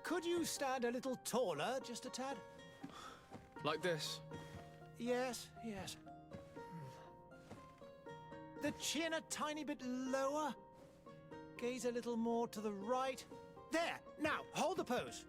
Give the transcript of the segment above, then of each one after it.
Could you stand a little taller, just a tad? Like this? Yes, yes. The chin a tiny bit lower. Gaze a little more to the right. There! Now, hold the pose.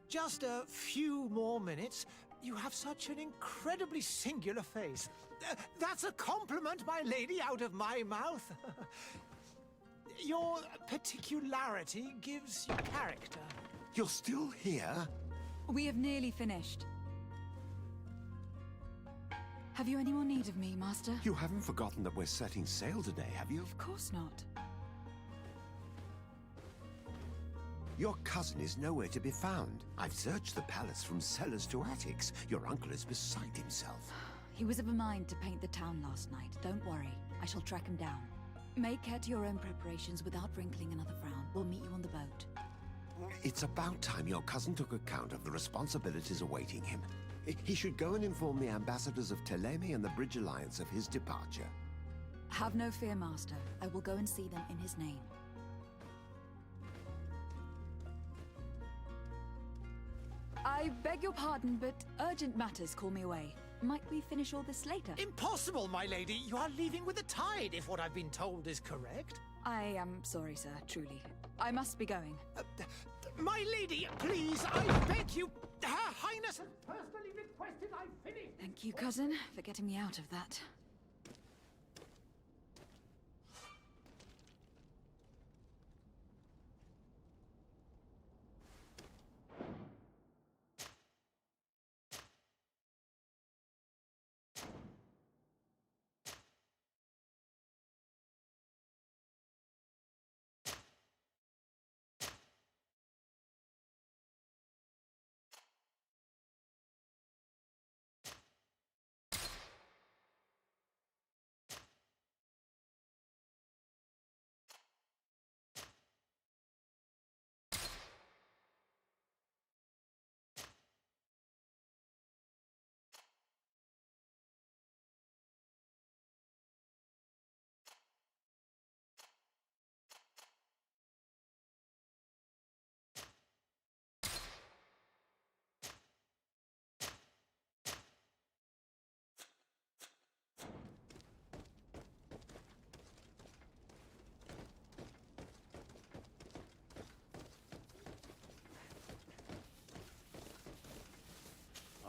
Just a few more minutes. You have such an incredibly singular face. That's a compliment, my lady, out of my mouth. Your particularity gives you character. You're still here? We have nearly finished. Have you any more need of me, Master? You haven't forgotten that we're setting sail today, have you? Of course not. Your cousin is nowhere to be found. I've searched the palace from cellars to attics. Your uncle is beside himself. He was of a mind to paint the town last night. Don't worry. I shall track him down. Make care to your own preparations without wrinkling another frown. We'll meet you on the boat. It's about time your cousin took account of the responsibilities awaiting him. He should go and inform the ambassadors of Teleme and the Bridge Alliance of his departure. Have no fear, Master. I will go and see them in his name. I beg your pardon, but urgent matters call me away. Might we finish all this later? Impossible, my lady. You are leaving with the tide, if what I've been told is correct. I am sorry, sir, truly. I must be going. My lady, please, I beg you. Her Highness has personally requested I finish. Thank you, cousin, for getting me out of that.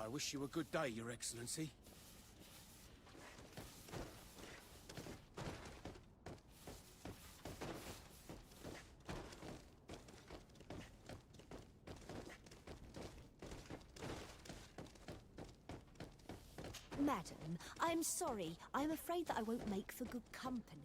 I wish you a good day, Your Excellency. Madam, I'm sorry. I'm afraid that I won't make for good company.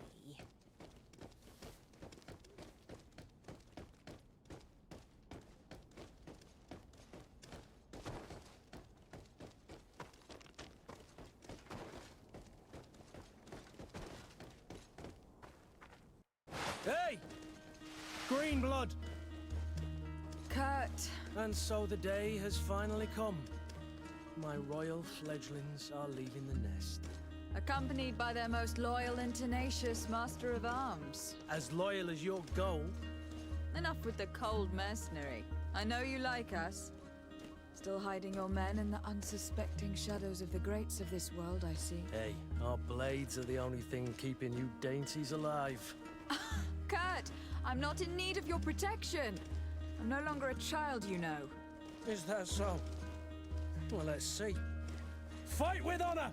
Hey! Green blood! Kurt! And so the day has finally come. My royal fledglings are leaving the nest. Accompanied by their most loyal and tenacious Master of Arms. As loyal as your gold. Enough with the cold mercenary. I know you like us. Still hiding your men in the unsuspecting shadows of the greats of this world, I see. Hey, our blades are the only thing keeping you dainties alive. Kurt! I'm not in need of your protection! I'm no longer a child, you know. Is that so? Well, let's see. Fight with honor!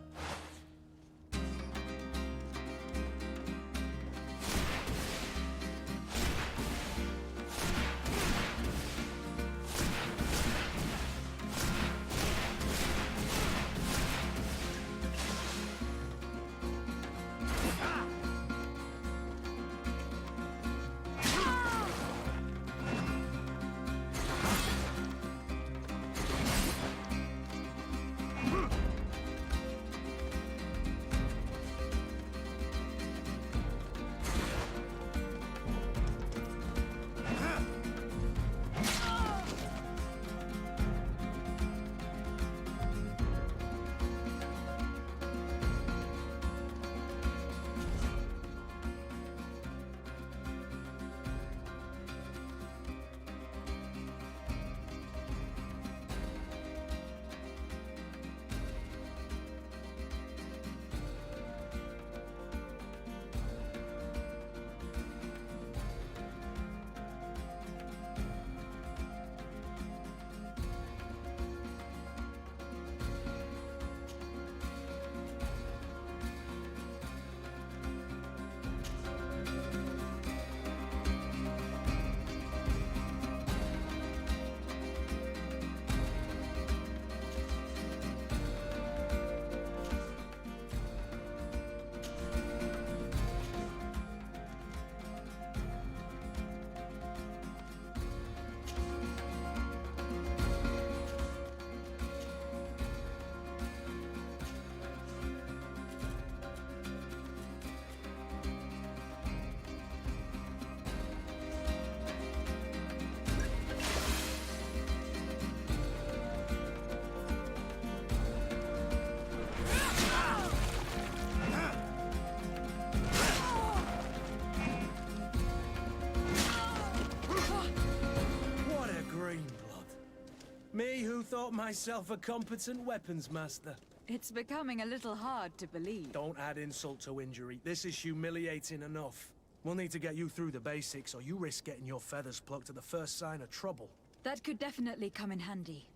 thought myself a competent weapons master. It's becoming a little hard to believe. Don't add insult to injury. This is humiliating enough. We'll need to get you through the basics, or you risk getting your feathers plucked at the first sign of trouble. That could definitely come in handy.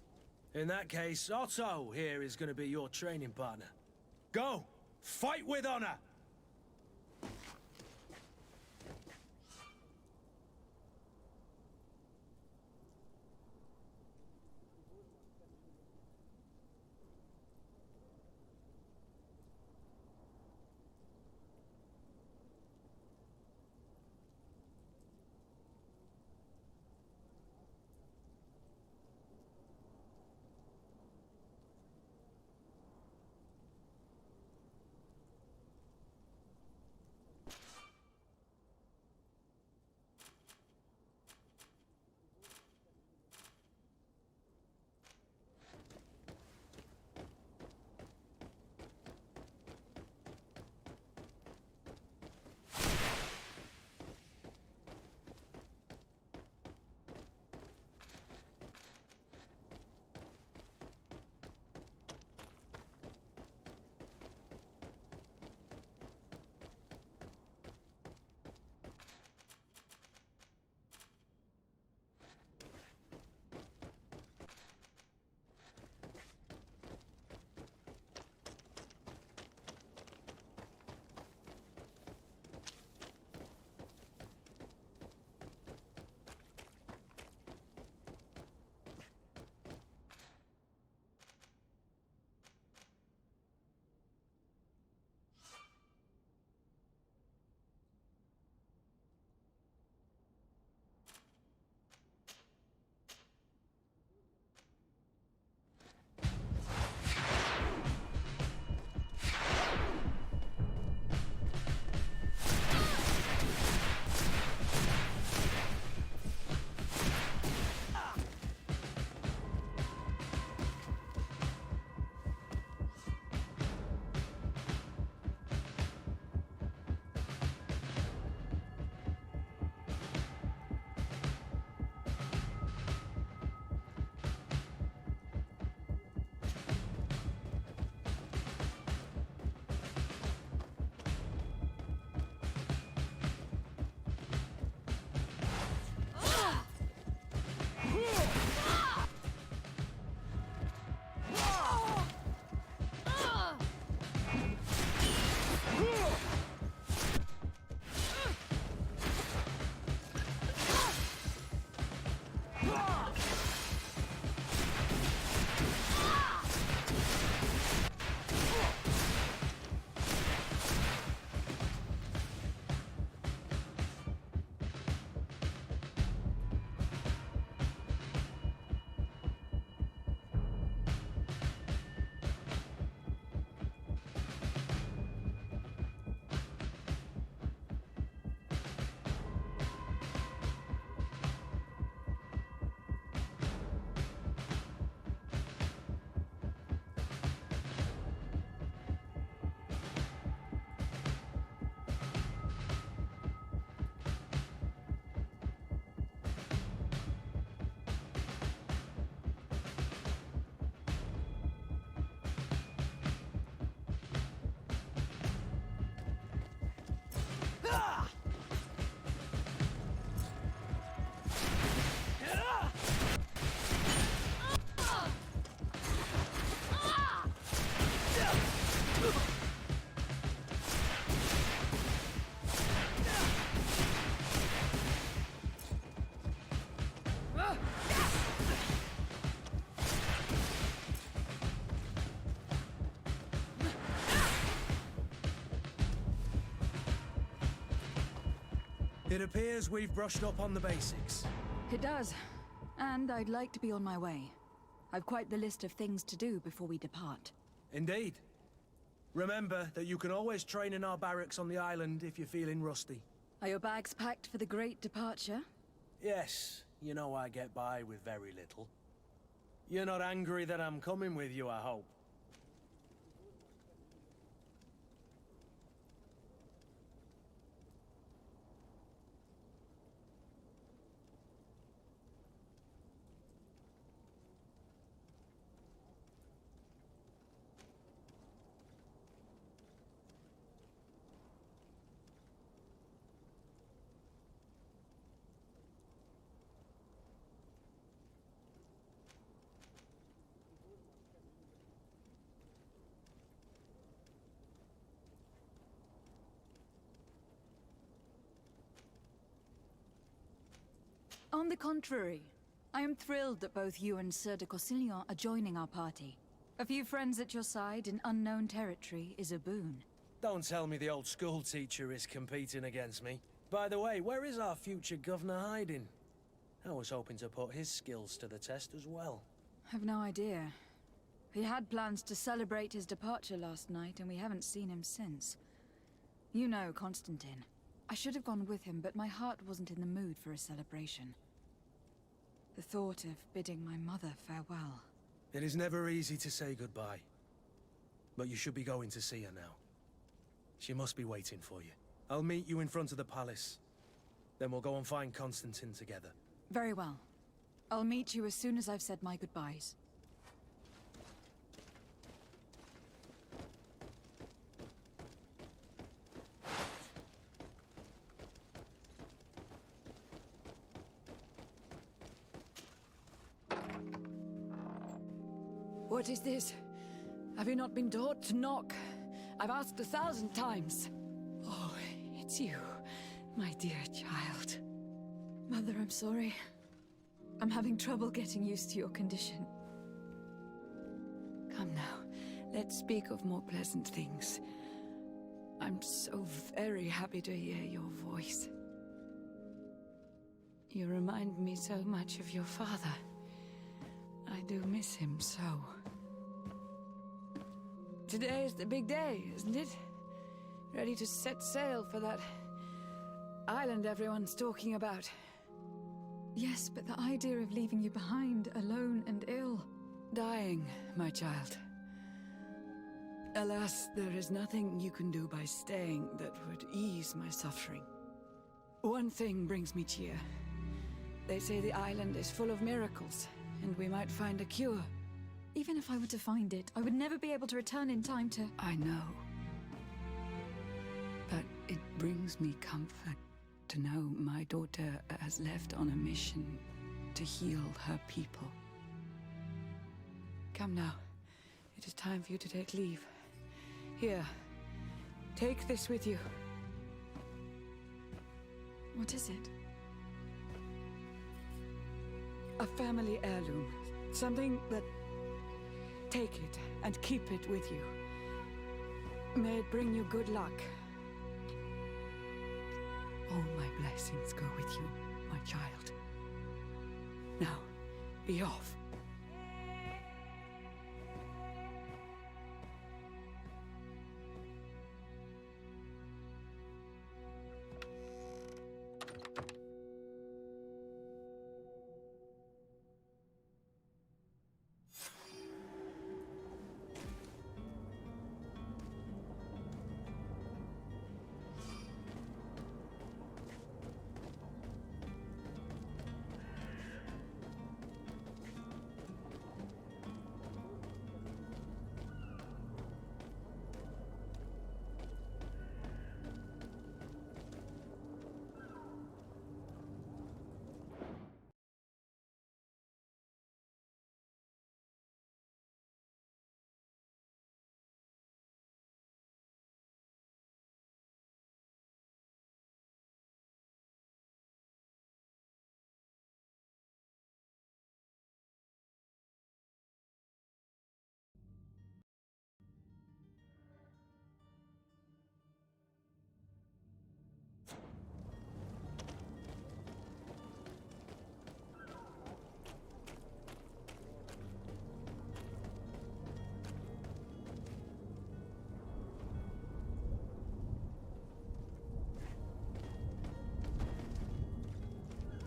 In that case, Otto here is going to be your training partner. Go! Fight with honor! It appears we've brushed up on the basics. It does. And I'd like to be on my way. I've quite the list of things to do before we depart. Indeed. Remember that you can always train in our barracks on the island if you're feeling rusty. Are your bags packed for the great departure? Yes, you know I get by with very little. You're not angry that I'm coming with you, I hope. On the contrary, I am thrilled that both you and Sir de Corsillon are joining our party. A few friends at your side in unknown territory is a boon. Don't tell me the old school teacher is competing against me. By the way, where is our future governor hiding? I was hoping to put his skills to the test as well. I've no idea. He had plans to celebrate his departure last night, and we haven't seen him since. You know Constantine. I should have gone with him, but my heart wasn't in the mood for a celebration. The thought of bidding my mother farewell. It is never easy to say goodbye. But you should be going to see her now. She must be waiting for you. I'll meet you in front of the palace. Then we'll go and find Constantine together. Very well. I'll meet you as soon as I've said my goodbyes. What is this? Have you not been taught to knock? I've asked 1,000 times. Oh, it's you, my dear child. Mother, I'm sorry. I'm having trouble getting used to your condition. Come now, let's speak of more pleasant things. I'm so very happy to hear your voice. You remind me so much of your father. I do miss him so. Today is the big day, isn't it? Ready to set sail for that island everyone's talking about. Yes, but the idea of leaving you behind, alone and ill... Dying, my child. Alas, there is nothing you can do by staying that would ease my suffering. One thing brings me cheer. They say the island is full of miracles, and we might find a cure. Even if I were to find it, I would never be able to return in time to... I know. But it brings me comfort to know my daughter has left on a mission to heal her people. Come now. It is time for you to take leave. Here. Take this with you. What is it? A family heirloom. Something that... Take it and keep it with you. May it bring you good luck. All my blessings go with you, my child. Now, be off.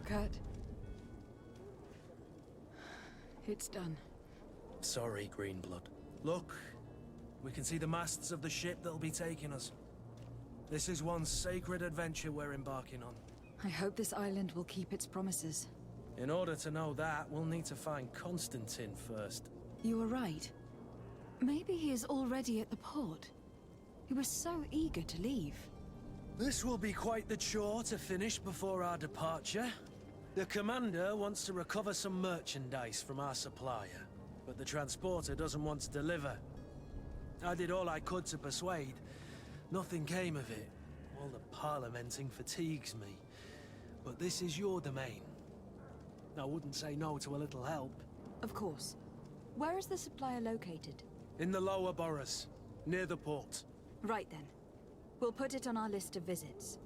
Kurt. It's done. Sorry, Greenblood. Look, we can see the masts of the ship that'll be taking us. This is one sacred adventure we're embarking on. I hope this island will keep its promises. In order to know that, we'll need to find Constantine first. You were right. Maybe he is already at the port. He was so eager to leave. This will be quite the chore to finish before our departure. The commander wants to recover some merchandise from our supplier, but the transporter doesn't want to deliver. I did all I could to persuade. Nothing came of it. All the parliamenting fatigues me. But this is your domain. I wouldn't say no to a little help. Of course. Where is the supplier located? In the lower boroughs, near the port. Right then. We'll put it on our list of visits.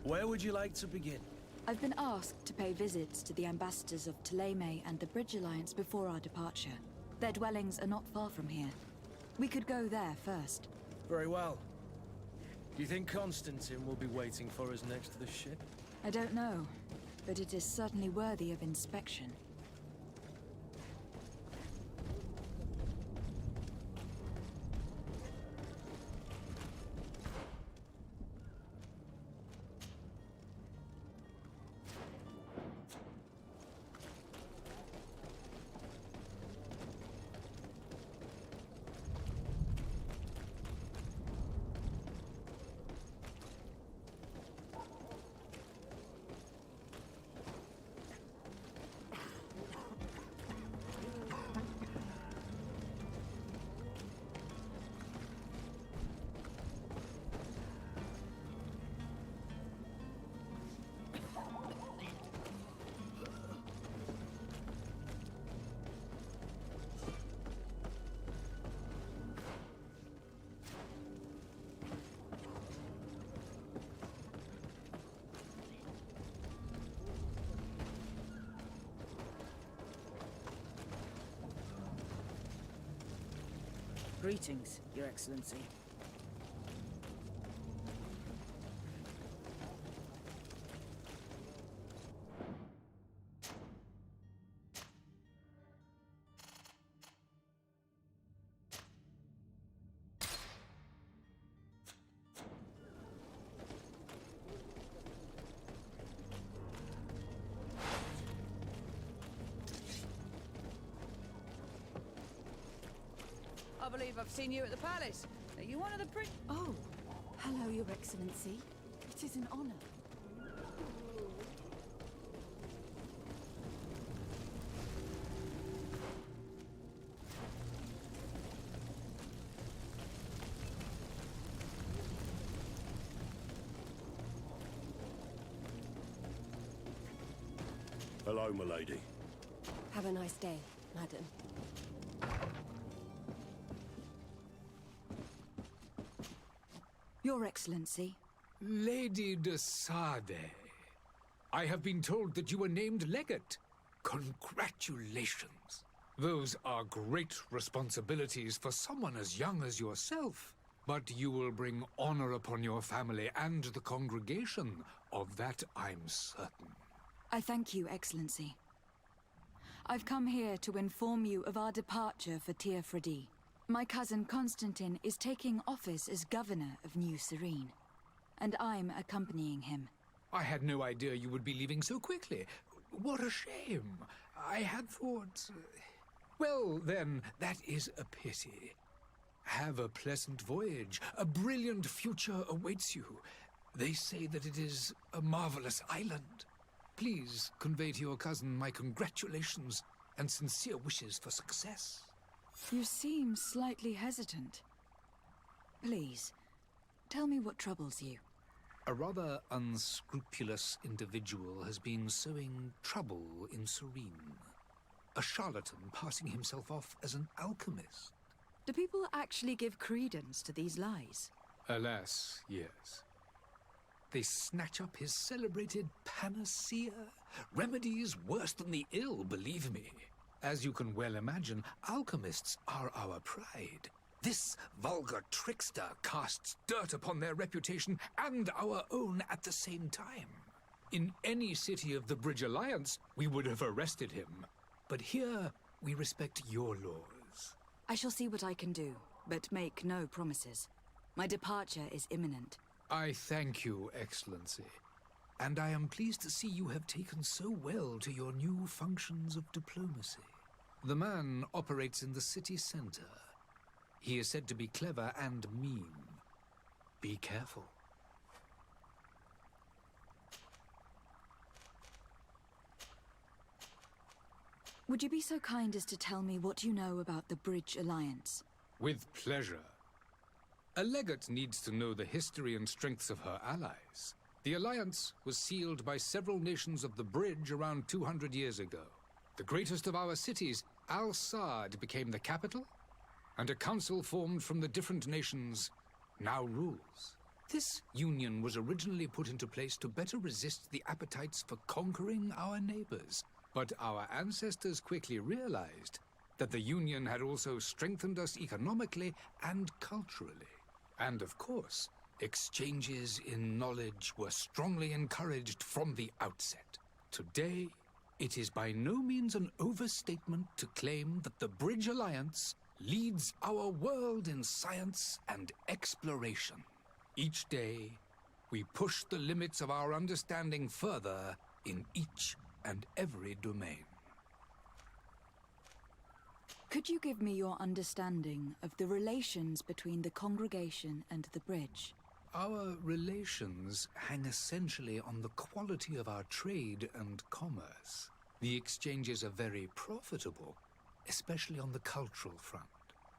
Where would you like to begin? I've been asked to pay visits to the ambassadors of Ptolemy and the Bridge Alliance before our departure. Their dwellings are not far from here. We could go there first. Very well. Do you think Constantine will be waiting for us next to the ship? I don't know, but it is certainly worthy of inspection. Greetings, Your Excellency. I believe I've seen you at the palace. Are you one of the Oh, hello, Your Excellency. It is an honor. Hello, milady. Have a nice day, madam. Your Excellency. Lady de Sade, I have been told that you were named legate. Congratulations. Those are great responsibilities for someone as young as yourself. But you will bring honor upon your family and the congregation. Of that I'm certain. I thank you, Excellency. I've come here to inform you of our departure for Teofredi. My cousin Constantine is taking office as governor of New Serene, and I'm accompanying him. I had no idea you would be leaving so quickly. What a shame. I had thought... Well, then, that is a pity. Have a pleasant voyage. A brilliant future awaits you. They say that it is a marvelous island. Please convey to your cousin my congratulations and sincere wishes for success. You seem slightly hesitant. Please, tell me what troubles you. A rather unscrupulous individual has been sowing trouble in Serene. A charlatan passing himself off as an alchemist. Do people actually give credence to these lies? Alas, yes. They snatch up his celebrated panacea. Remedies worse than the ill, believe me. As you can well imagine, alchemists are our pride. This vulgar trickster casts dirt upon their reputation and our own at the same time. In any city of the Bridge Alliance, we would have arrested him. But here, we respect your laws. I shall see what I can do, but make no promises. My departure is imminent. I thank you, Excellency. And I am pleased to see you have taken so well to your new functions of diplomacy. The man operates in the city center. He is said to be clever and mean. Be careful. Would you be so kind as to tell me what you know about the Bridge Alliance? With pleasure. A legate needs to know the history and strengths of her allies. The alliance was sealed by several nations of the Bridge around 200 years ago. The greatest of our cities, Al-Sad, became the capital, and a council formed from the different nations now rules. This union was originally put into place to better resist the appetites for conquering our neighbors. But our ancestors quickly realized that the union had also strengthened us economically and culturally. And of course, exchanges in knowledge were strongly encouraged from the outset. Today, it is by no means an overstatement to claim that the Bridge Alliance leads our world in science and exploration. Each day, we push the limits of our understanding further in each and every domain. Could you give me your understanding of the relations between the congregation and the bridge? Our relations hang essentially on the quality of our trade and commerce. The exchanges are very profitable, especially on the cultural front.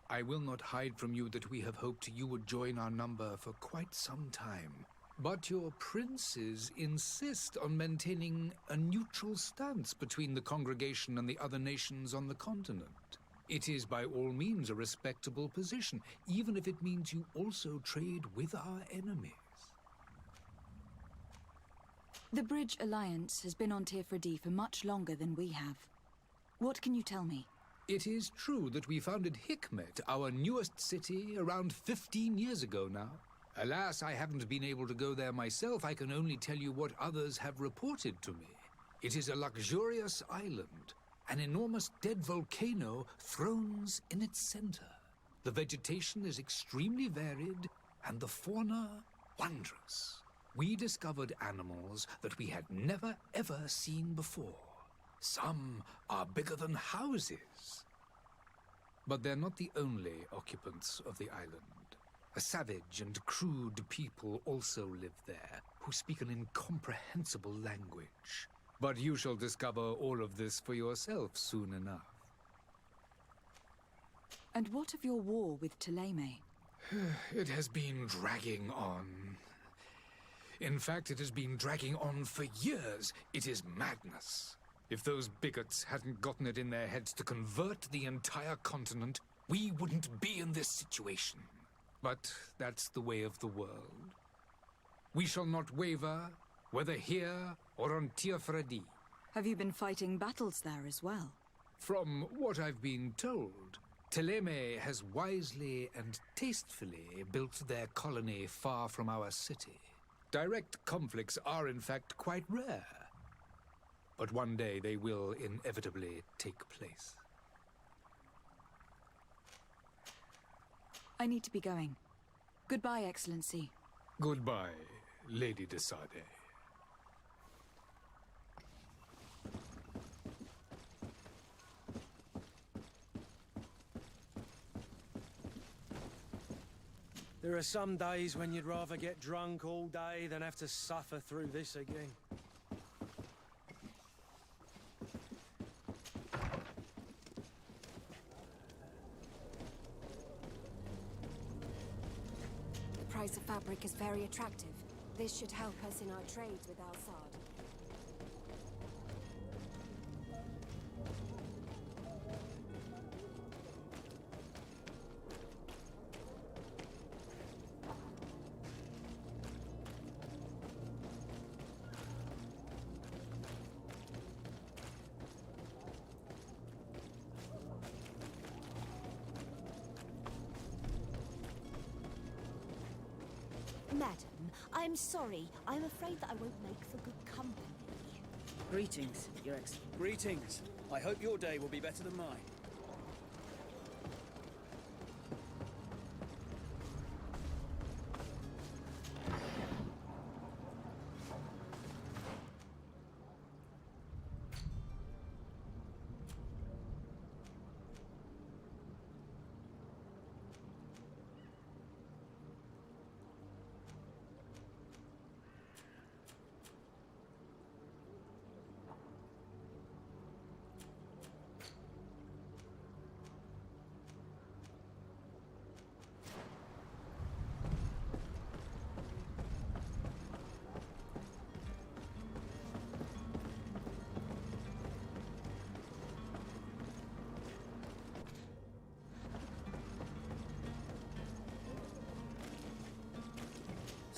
I will not hide from you that we have hoped you would join our number for quite some time. But your princes insist on maintaining a neutral stance between the congregation and the other nations on the continent. It is by all means a respectable position, even if it means you also trade with our enemies. The Bridge Alliance has been on Tirfredi for much longer than we have. What can you tell me? It is true that we founded Hikmet, our newest city, around 15 years ago now. Alas, I haven't been able to go there myself. I can only tell you what others have reported to me. It is a luxurious island. An enormous dead volcano thrones in its center. The vegetation is extremely varied, and the fauna wondrous. We discovered animals that we had never ever seen before. Some are bigger than houses. But they're not the only occupants of the island. A savage and crude people also live there, who speak an incomprehensible language. But you shall discover all of this for yourself soon enough. And what of your war with Thélème? It has been dragging on. In fact, it has been dragging on for years. It is madness. If those bigots hadn't gotten it in their heads to convert the entire continent, we wouldn't be in this situation. But that's the way of the world. We shall not waver, whether here or on Tirfredi. Have you been fighting battles there as well? From what I've been told, Thélème has wisely and tastefully built their colony far from our city. Direct conflicts are in fact quite rare. But one day they will inevitably take place. I need to be going. Goodbye, Excellency. Goodbye, Lady de Sade. There are some days when you'd rather get drunk all day than have to suffer through this again. The price of fabric is very attractive. This should help us in our trades with Al-Sad. Madam, I'm sorry. I'm afraid that I won't make for good company. Greetings, Your Excellency. Greetings. I hope your day will be better than mine.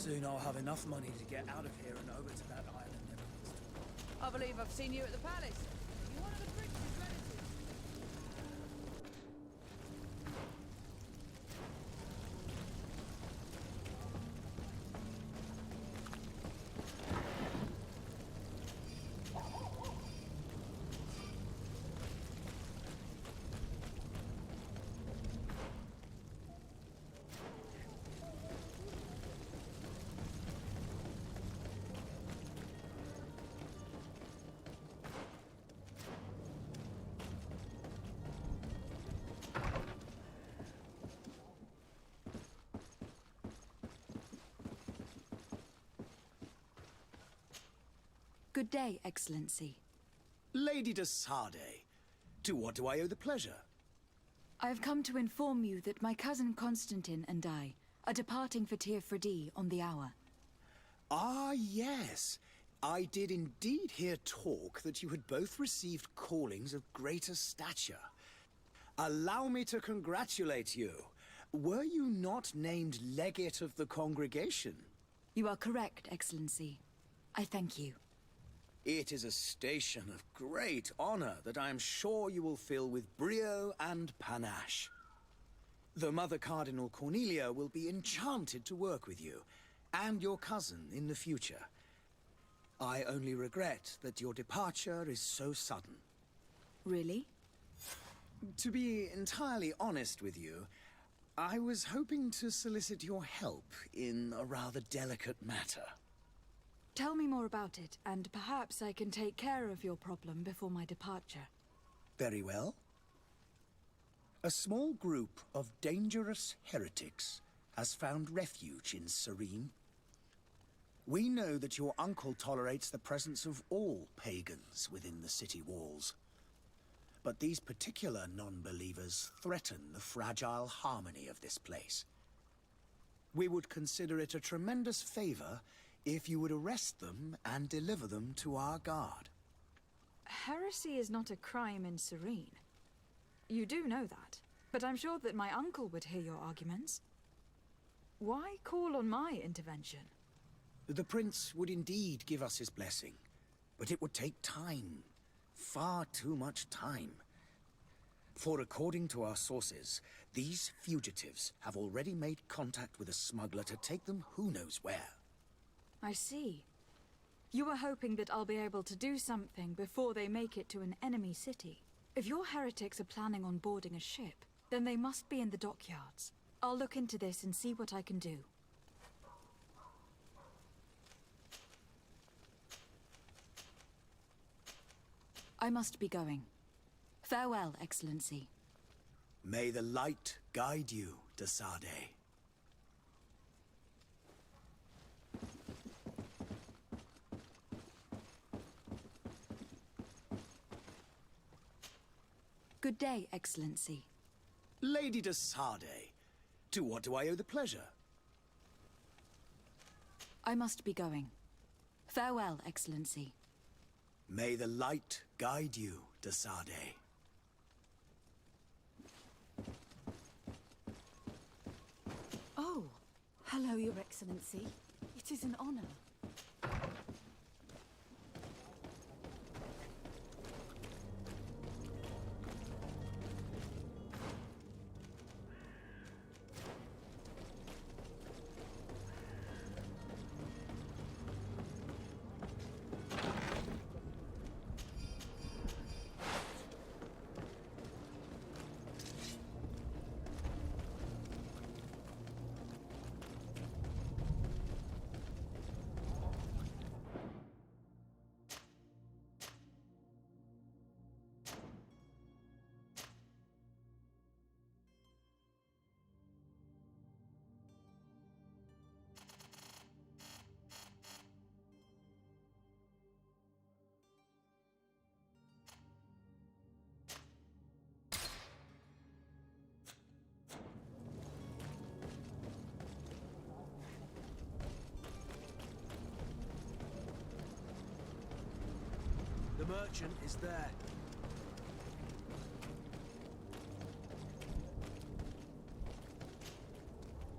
Soon I'll have enough money to get out of here and over to that island everyone's talking about. I believe I've seen you at the palace. You're one of the prince's relatives. Good day, Excellency. Lady de Sardet, to what do I owe the pleasure? I have come to inform you that my cousin Constantine and I are departing for Tir Freddy on the hour. Ah, yes. I did indeed hear talk that you had both received callings of greater stature. Allow me to congratulate you. Were you not named legate of the congregation? You are correct, Excellency. I thank you. It is a station of great honor that I am sure you will fill with brio and panache. The Mother Cardinal Cornelia will be enchanted to work with you, and your cousin in the future. I only regret that your departure is so sudden. Really? To be entirely honest with you, I was hoping to solicit your help in a rather delicate matter. Tell me more about it, and perhaps I can take care of your problem before my departure. Very well. A small group of dangerous heretics has found refuge in Serene. We know that your uncle tolerates the presence of all pagans within the city walls. But these particular non-believers threaten the fragile harmony of this place. We would consider it a tremendous favor if you would arrest them and deliver them to our guard. Heresy is not a crime in Serene. You do know that, but I'm sure that my uncle would hear your arguments. Why call on my intervention? The prince would indeed give us his blessing, but it would take time. Far too much time. For according to our sources, these fugitives have already made contact with a smuggler to take them who knows where. I see. You were hoping that I'll be able to do something before they make it to an enemy city. If your heretics are planning on boarding a ship, then they must be in the dockyards. I'll look into this and see what I can do. I must be going. Farewell, Excellency. May the light guide you, de Sardet. Good day, Excellency. Lady de Sardet, to what do I owe the pleasure? I must be going. Farewell, Excellency. May the light guide you, de Sardet. Oh, hello, Your Excellency. It is an honor. The merchant is there.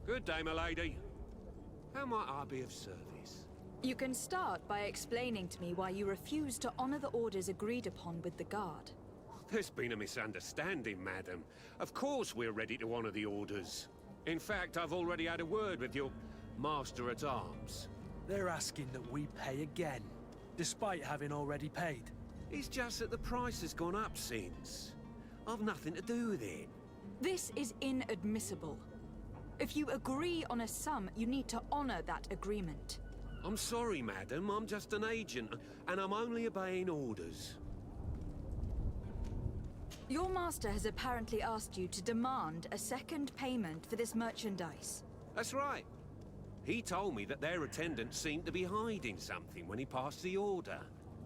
Good day, my lady. How might I be of service? You can start by explaining to me why you refuse to honor the orders agreed upon with the Guard. There's been a misunderstanding, madam. Of course we're ready to honor the orders. In fact, I've already had a word with your Master-at-Arms. They're asking that we pay again, despite having already paid. It's just that the price has gone up since. I've nothing to do with it. This is inadmissible. If you agree on a sum, you need to honor that agreement. I'm sorry, madam. I'm just an agent, and I'm only obeying orders. Your master has apparently asked you to demand a second payment for this merchandise. That's right. He told me that their attendant seemed to be hiding something when he passed the order.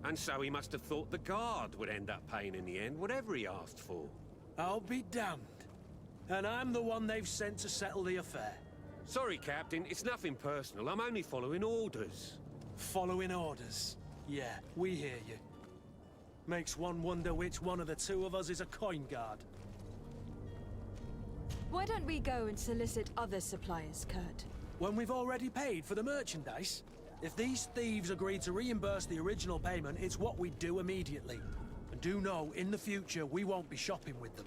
And so he must have thought the Guard would end up paying in the end, whatever he asked for. I'll be damned. And I'm the one they've sent to settle the affair. Sorry, Captain. It's nothing personal. I'm only following orders. Following orders? Yeah, we hear you. Makes one wonder which one of the two of us is a coin guard. Why don't we go and solicit other suppliers, Kurt? When we've already paid for the merchandise? If these thieves agree to reimburse the original payment, it's what we do immediately. And do know, in the future, we won't be shopping with them.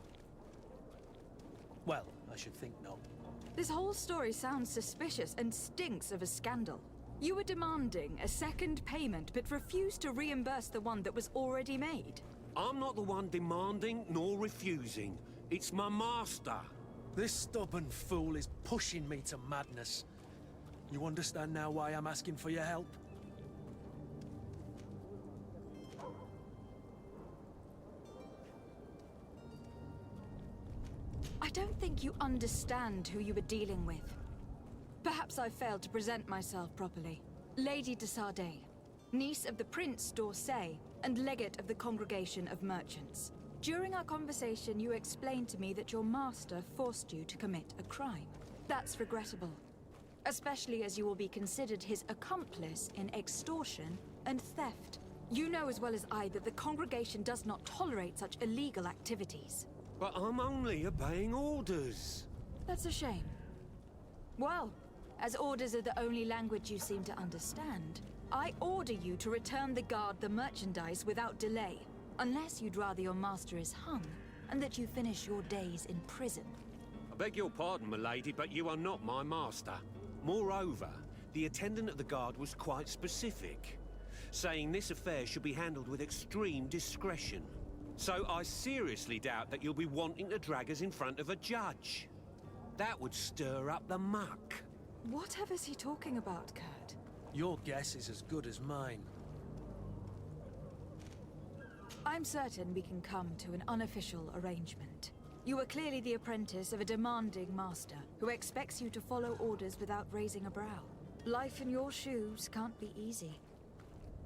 Well, I should think not. This whole story sounds suspicious and stinks of a scandal. You were demanding a second payment, but refused to reimburse the one that was already made. I'm not the one demanding nor refusing. It's my master. This stubborn fool is pushing me to madness. You understand now why I'm asking for your help? I don't think you understand who you were dealing with. Perhaps I failed to present myself properly. Lady de Sardet, niece of the Prince d'Orsay, and legate of the Congregation of Merchants. During our conversation, you explained to me that your master forced you to commit a crime. That's regrettable. Especially as you will be considered his accomplice in extortion and theft. You know as well as I that the Congregation does not tolerate such illegal activities. But I'm only obeying orders. That's a shame. Well, as orders are the only language you seem to understand, I order you to return the Guard the merchandise without delay. Unless you'd rather your master is hung, and that you finish your days in prison. I beg your pardon, milady, but you are not my master. Moreover, the attendant at the Guard was quite specific, saying this affair should be handled with extreme discretion. So I seriously doubt that you'll be wanting to drag us in front of a judge. That would stir up the muck. Whatever's he talking about, Kurt? Your guess is as good as mine. I'm certain we can come to an unofficial arrangement. You are clearly the apprentice of a demanding master, who expects you to follow orders without raising a brow. Life in your shoes can't be easy.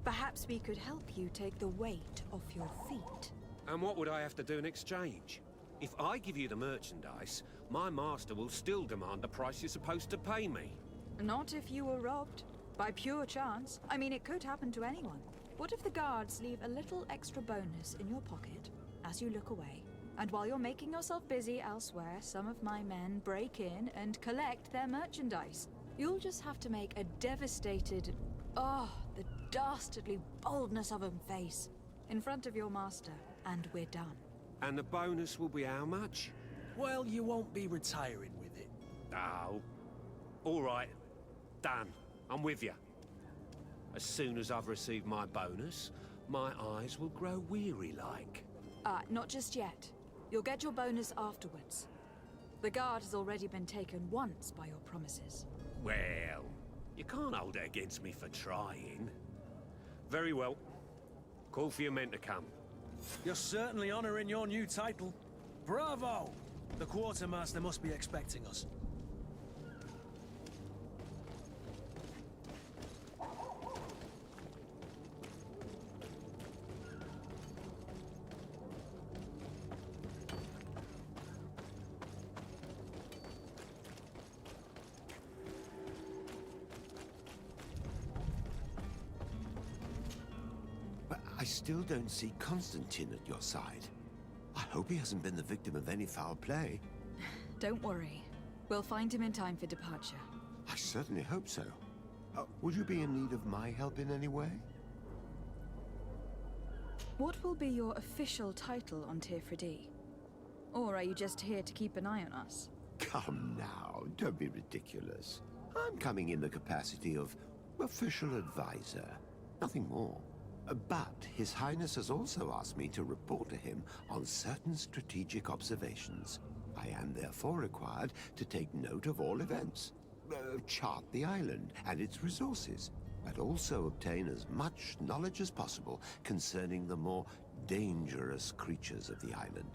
Perhaps we could help you take the weight off your feet. And what would I have to do in exchange? If I give you the merchandise, my master will still demand the price you're supposed to pay me. Not if you were robbed. By pure chance. I mean, it could happen to anyone. What if the guards leave a little extra bonus in your pocket as you look away? And while you're making yourself busy elsewhere, some of my men break in and collect their merchandise. You'll just have to make a devastated, the dastardly boldness of him face in front of your master, and we're done. And the bonus will be how much? Well, you won't be retiring with it. Oh. All right. Done. I'm with you. As soon as I've received my bonus, my eyes will grow weary-like. Not just yet. You'll get your bonus afterwards. The guard has already been taken once by your promises. Well, you can't hold it against me for trying. Very well. Call for your men to come. You're certainly honoring your new title. Bravo! The quartermaster must be expecting us. But I still don't see Constantine at your side. I hope he hasn't been the victim of any foul play. Don't worry. We'll find him in time for departure. I certainly hope so. Would you be in need of my help in any way? What will be your official title on Tifredi? Or are you just here to keep an eye on us? Come now, don't be ridiculous. I'm coming in the capacity of official advisor, nothing more. But His Highness has also asked me to report to him on certain strategic observations. I am therefore required to take note of all events, chart the island and its resources, but also obtain as much knowledge as possible concerning the more dangerous creatures of the island.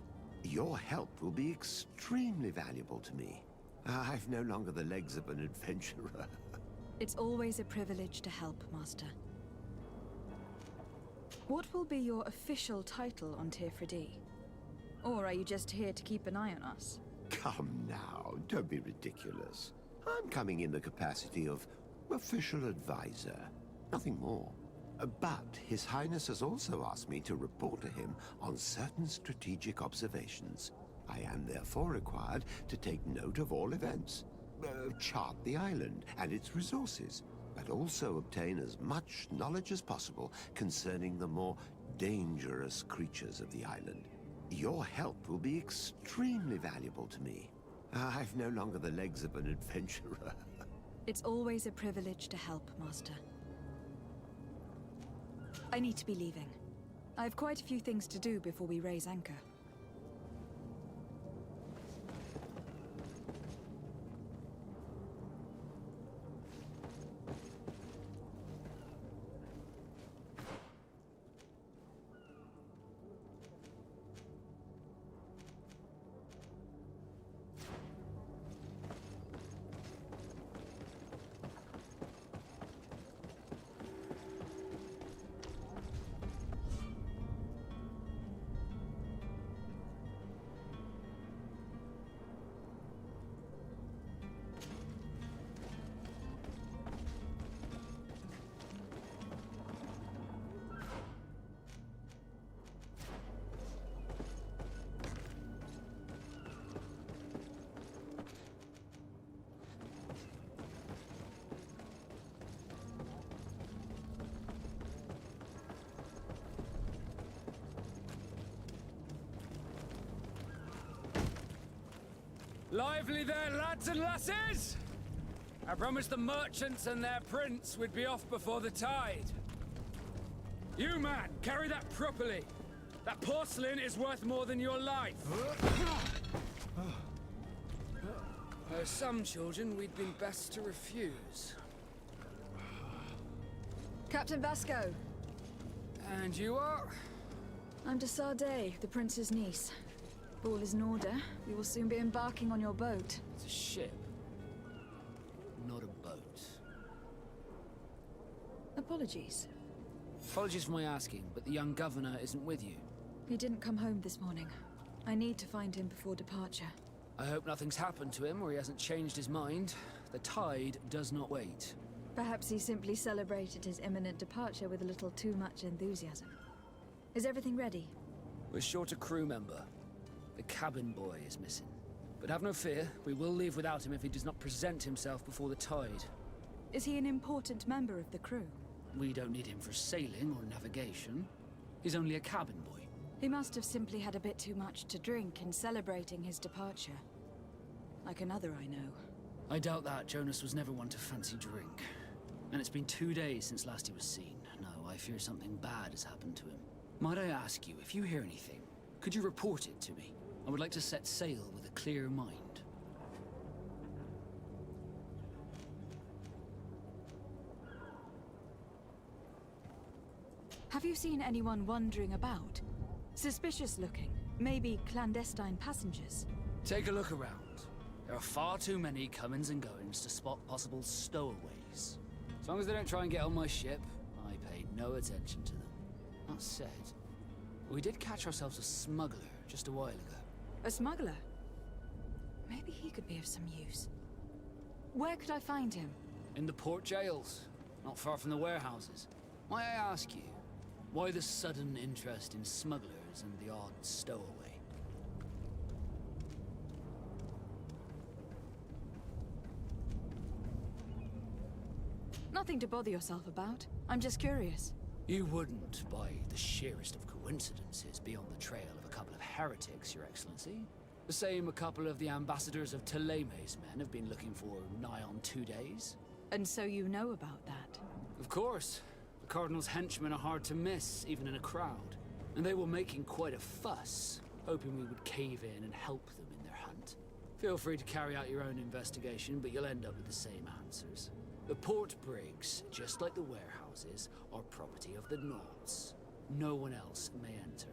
Your help will be extremely valuable to me. I've no longer the legs of an adventurer. It's always a privilege to help, Master. What will be your official title on Tifredi? Or are you just here to keep an eye on us? Come now, don't be ridiculous. I'm coming in the capacity of official advisor, nothing more. But His Highness has also asked me to report to him on certain strategic observations. I am therefore required to take note of all events, chart the island and its resources, but also obtain as much knowledge as possible concerning the more dangerous creatures of the island. Your help will be extremely valuable to me. I've no longer the legs of an adventurer. It's always a privilege to help, Master. I need to be leaving. I have quite a few things to do before we raise anchor. Lively there, lads and lasses! I promised the merchants and their prince we'd be off before the tide. You, man, carry that properly. That porcelain is worth more than your life. Some children we'd been best to refuse. Captain Vasco. And you are? I'm de Sardet, the prince's niece. All is in order. We will soon be embarking on your boat. It's a ship, not a boat. Apologies. Apologies for my asking, but the young governor isn't with you. He didn't come home this morning. I need to find him before departure. I hope nothing's happened to him or he hasn't changed his mind. The tide does not wait. Perhaps he simply celebrated his imminent departure with a little too much enthusiasm. Is everything ready? We're short a crew member. The cabin boy is missing. But have no fear, we will leave without him if he does not present himself before the tide. Is he an important member of the crew? We don't need him for sailing or navigation. He's only a cabin boy. He must have simply had a bit too much to drink in celebrating his departure. Like another I know. I doubt that. Jonas was never one to fancy drink. And it's been 2 days since last he was seen. No, I fear something bad has happened to him. Might I ask you, if you hear anything, could you report it to me? I would like to set sail with a clear mind. Have you seen anyone wandering about? Suspicious looking. Maybe clandestine passengers. Take a look around. There are far too many comings and goings to spot possible stowaways. As long as they don't try and get on my ship, I pay no attention to them. That said, we did catch ourselves a smuggler just a while ago. A smuggler? Maybe he could be of some use. Where could I find him? In the port jails, not far from the warehouses. May I ask you, why the sudden interest in smugglers and the odd stowaway? nothing to bother yourself about. I'm just curious. You wouldn't, by the sheerest of coincidences, be on the trail of a couple of heretics, Your Excellency. The same a couple of the ambassadors of Teleme's men have been looking for nigh on 2 days. And so you know about that? Of course. The Cardinal's henchmen are hard to miss, even in a crowd. And they were making quite a fuss, hoping we would cave in and help them in their hunt. Feel free to carry out your own investigation, but you'll end up with the same answers. The port brigs, just like the warehouses, are property of the Nords. No one else may enter.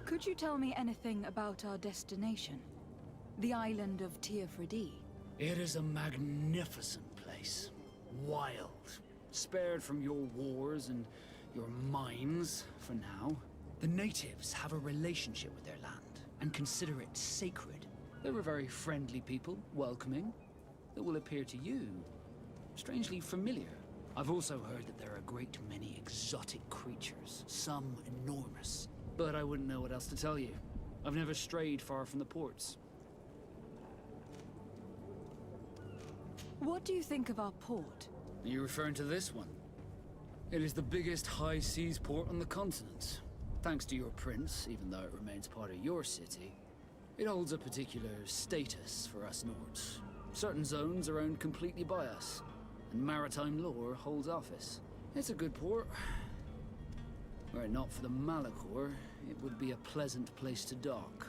Could you tell me anything about our destination? The island of Teofredi? It is a magnificent place. Wild. Spared from your wars and your mines, for now. The natives have a relationship with their land, and consider it sacred. They're a very friendly people, welcoming, that will appear to you strangely familiar. I've also heard that there are a great many exotic creatures, some enormous. But I wouldn't know what else to tell you. I've never strayed far from the ports. What do you think of our port? Are you referring to this one? It is the biggest high seas port on the continent. Thanks to your prince, even though it remains part of your city, it holds a particular status for us Nords. Certain zones are owned completely by us, and maritime law holds office. It's a good port. Were it not for the Malachor, it would be a pleasant place to dock.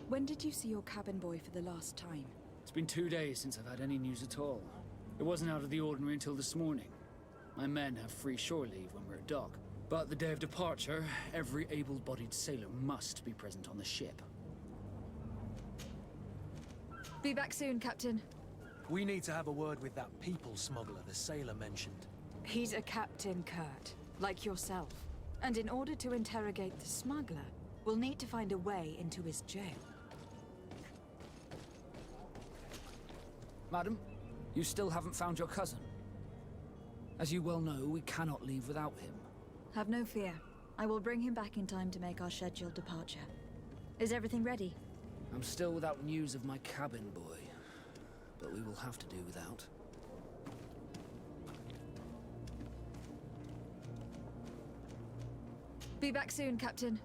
When did you see your cabin boy for the last time? It's been 2 days since I've had any news at all. It wasn't out of the ordinary until this morning. My men have free shore leave when we're at dock. But the day of departure, every able-bodied sailor must be present on the ship. Be back soon, Captain. We need to have a word with that people smuggler the sailor mentioned. He's a captain, Kurt, like yourself. And in order to interrogate the smuggler, we'll need to find a way into his jail. Madam, you still haven't found your cousin. As you well know, we cannot leave without him. Have no fear. I will bring him back in time to make our scheduled departure. Is everything ready? I'm still without news of my cabin boy, but we will have to do without. Be back soon, Captain.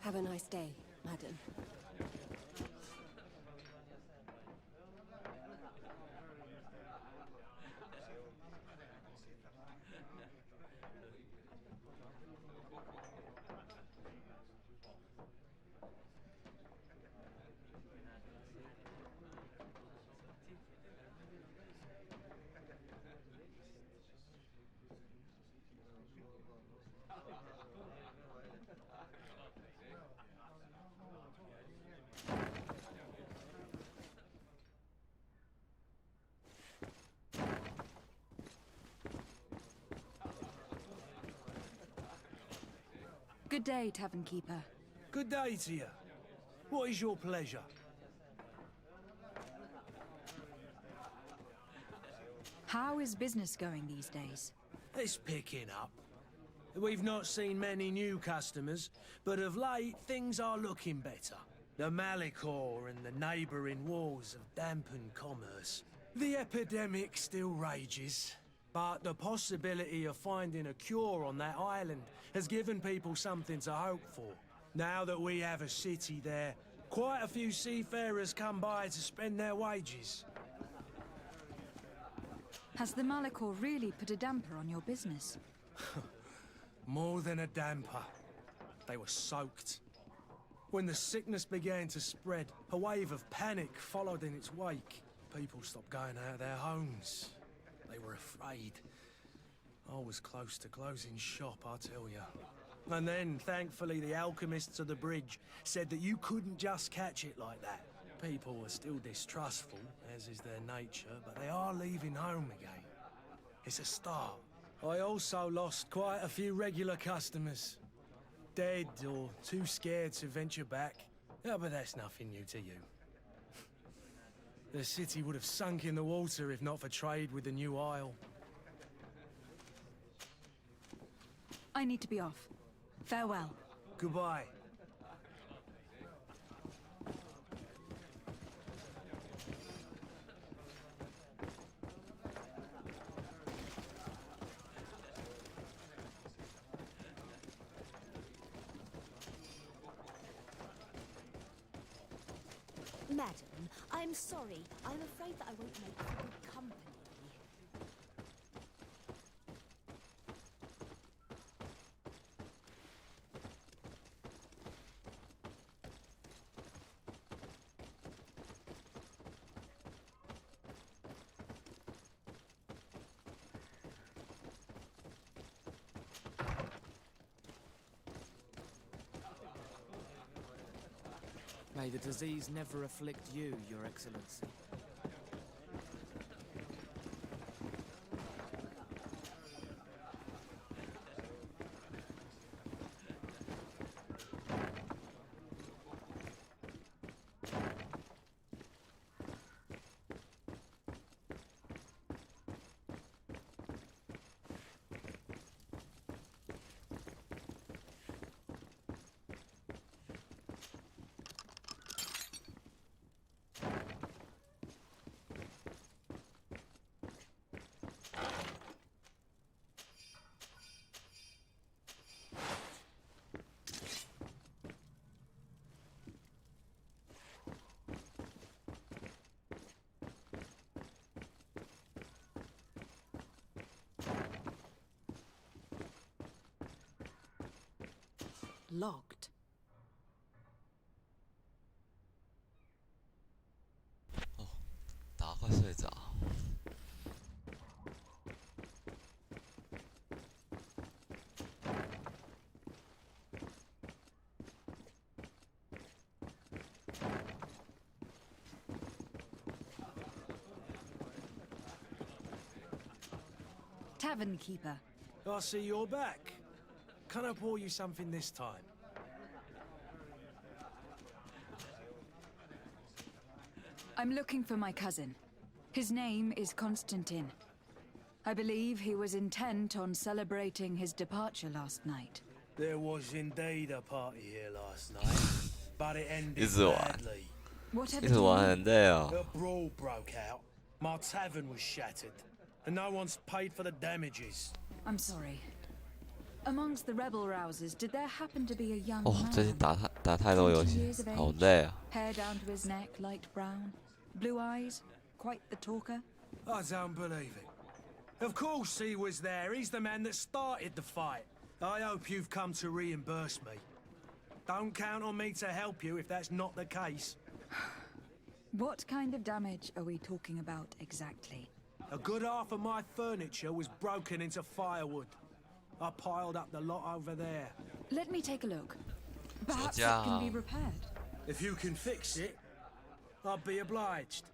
Have a nice day, madam. Good day, Tavern Keeper. Good day to you. What is your pleasure? How is business going these days? It's picking up. We've not seen many new customers, but of late things are looking better. The Malachor and the neighbouring wars have dampened commerce. The epidemic still rages, But the possibility of finding a cure on that island has given people something to hope for. Now that we have a city there, quite a few seafarers come by to spend their wages. Has the Malachor really put a damper on your business? More than a damper. They were soaked. When the sickness began to spread, a wave of panic followed in its wake. People stopped going out of their homes. They were afraid. I was close to closing shop, I tell you. And then, thankfully, the alchemists of the bridge said that you couldn't just catch it like that. People were still distrustful, as is their nature, but they are leaving home again. It's a start. I also lost quite a few regular customers. Dead or too scared to venture back. Yeah, but that's nothing new to you. The city would have sunk in the water if not for trade with the new isle. I need to be off. Farewell. Goodbye. Madam, I'm sorry. I'm afraid that I won't make for good company. May the disease never afflict you, Your Excellency. Locked.哦，打快睡着。Tavern keeper. I see you're back. Can I pour you something this time? I'm looking for my cousin. His name is Constantine. I believe he was intent on celebrating his departure last night. There was indeed a party here last night, but it ended 一直玩， badly. 一直玩很累哦。 A brawl broke out. My tavern was shattered, and no one's paid for the damages. I'm sorry. Amongst the rebel rousers, did there happen to be a young 哦， man? 最近打太多游 20戏 years of，好 age, 累啊。 hair down to his neck, light brown, blue eyes, quite the talker. I don't believe it. Of course he was there. He's the man that started the fight. I hope you've come to reimburse me. Don't count on me to help you if that's not the case. What kind of damage are we talking about exactly? A good half of my furniture was broken into firewood. I piled up the lot over there. Let me take a look. Perhaps it 架 can be repaired. If you can fix it, I'll be obliged.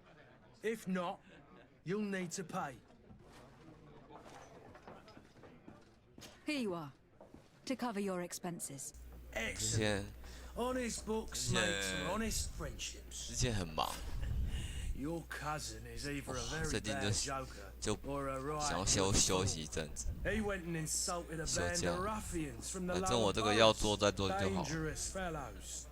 If not, you'll need to pay. Here you are, to cover your expenses. 之 Excellent. 前 Honest books Yeah. make for honest friendships. 之前很忙， Your cousin is either a very 最近 bad 就 joker 就 or a 想要 right 休 good 休 fool. 息一阵子。 He went and insulted a 休 band 假 of ruffians from the 反正我 lower 这个要 boroughs. 做再做就好。 Dangerous fellows.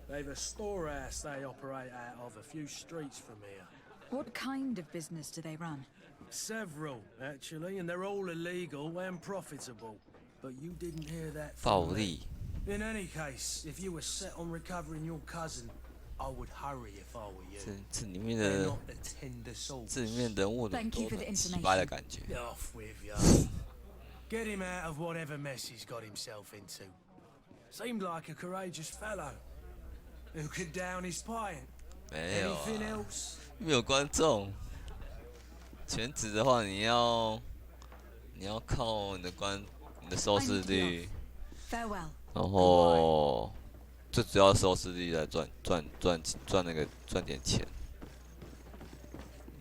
They've a storehouse they operate out of a few streets from here. What kind of business do they run? Several, actually, and they're all illegal and profitable. But you didn't hear that 暴 from me. 力， In any case, if you were set on recovering your cousin, I would hurry if I were you. 这里面 They're 的 not the tender souls. 这里面人物都 Thank you for the 很奇葩的感觉。 Off with you. Get him out of whatever mess he's got himself into. Seemed like a courageous fellow. Who could down his pint? 没有 Anything 啊， else? 没有观众。全职的话，你要靠你的收视率， Farewell. 然后最主要收视率来赚那个赚点钱。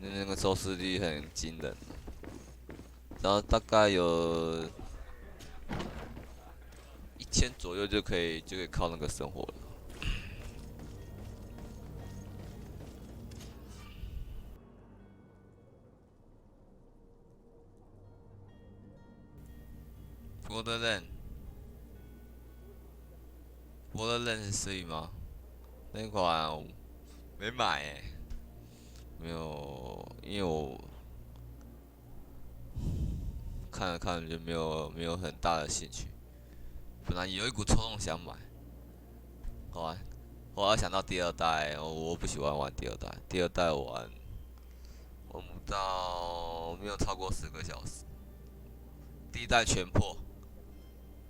那个收视率很惊人，然后大概有1000左右就可以靠那个生活了。博德人是谁吗？那款我没买诶，没有，因为我看了看就没有很大的兴趣。本来有一股冲动想买，后来想到第二代，我不喜欢玩第二代。第二代玩不到没有超过10个小时。第一代全破，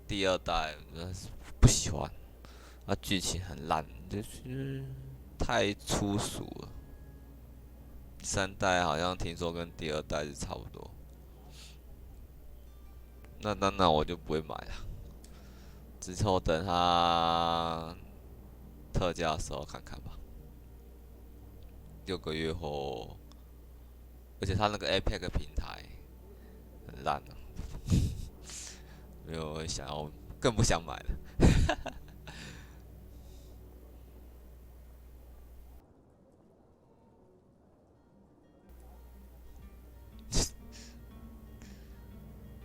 第二代不喜欢，剧情很烂，就是太粗俗了。第三代好像听说跟第二代是差不多，那我就不会买了。之后等它特价的时候看看吧。6个月后，而且它那个 Apex 平台很烂啊，没有想要，更不想买了。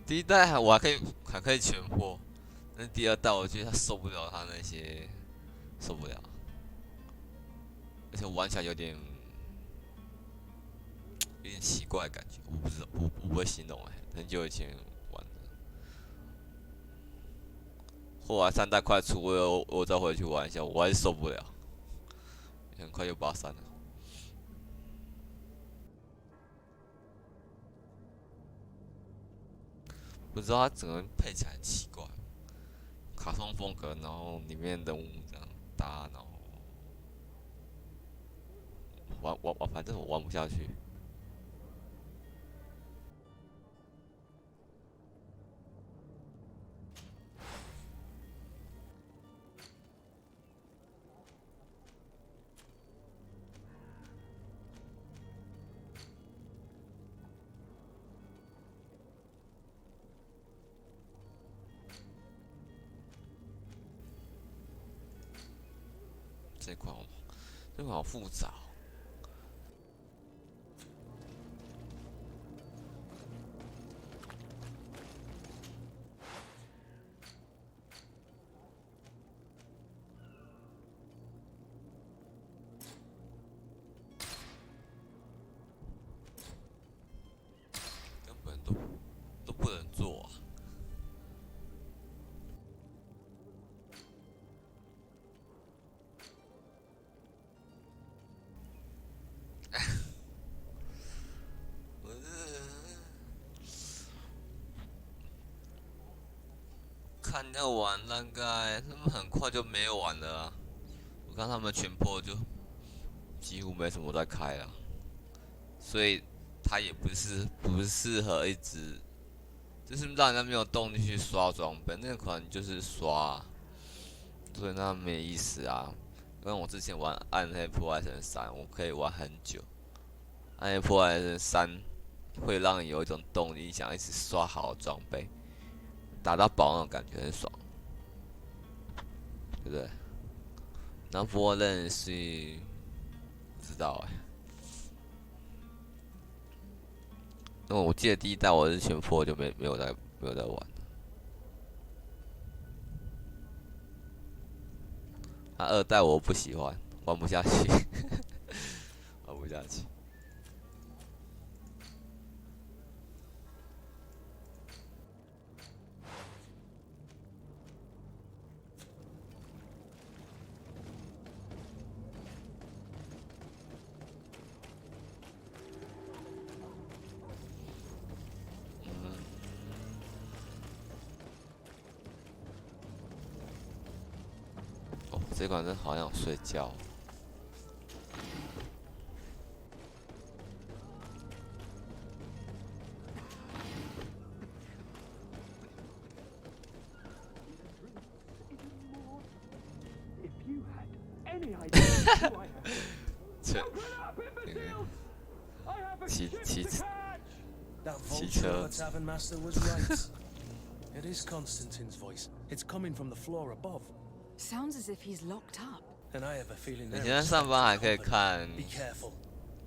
第一代我还可以全破，但第二代我觉得他受不了他那些，受不了，而且玩起来有点奇怪的感觉，我不知道，我不会形容很久以前玩的，后来3代快出了，我再回去玩一下，我还是受不了，很快就把它删了。不知道它整个配起来很奇怪，卡通风格，然后里面人物这样搭，然后反正我玩不下去。这款好复杂哦。根本都不能做啊。看要玩，大概他们很快就没有玩了啊。我看他们全破就几乎没什么在开了，所以它也不适合一直，就是让人家没有动力去刷装备。那款就是刷，所以那没意思啊。因为我之前玩《暗黑破坏神3》，我可以玩很久。《暗黑破坏神3》会让你有一种动力，想一直刷好装备。打到宝那种感觉很爽，对不对？那波刃是不知道那我记得第一代我是全破，就没有在玩。2代我不喜欢，玩不下去，玩不下去。这款真好想睡觉。这骑车。 Tavern master was right. It is Constantine's voice. It's coming from the floor above. Sounds as if he's locked up. And I have a feeling 你现在上班还可以看 Be careful.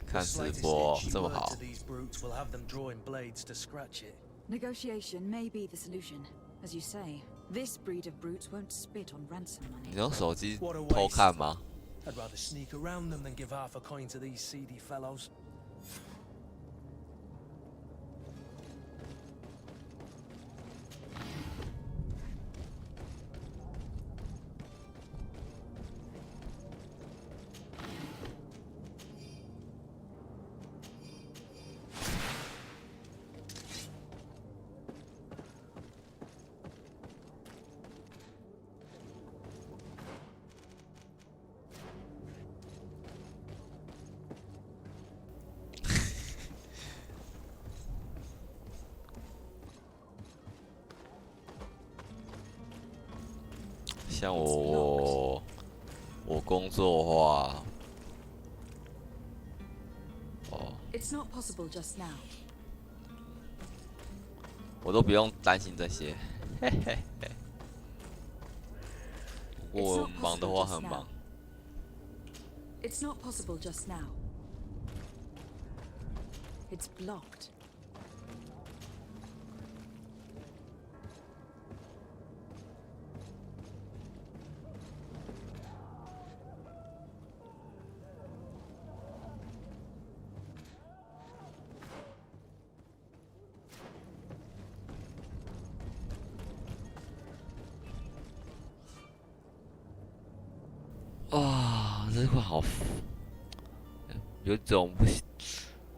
看直播，这么好。 To these brutes will have them drawing blades to scratch it. Negotiation may be the solution. As you say, this breed of brutes won't spit on ransom 你 money. 用手机偷看吗？ I'd rather sneak around them than give half a coin to these seedy fellows. 像我工作的话，哦， It's not possible just now. 我都不用担心这些，嘿嘿嘿。不过忙的话很忙。 It's not possible just now. It's blocked. Ah, 这块好，有种不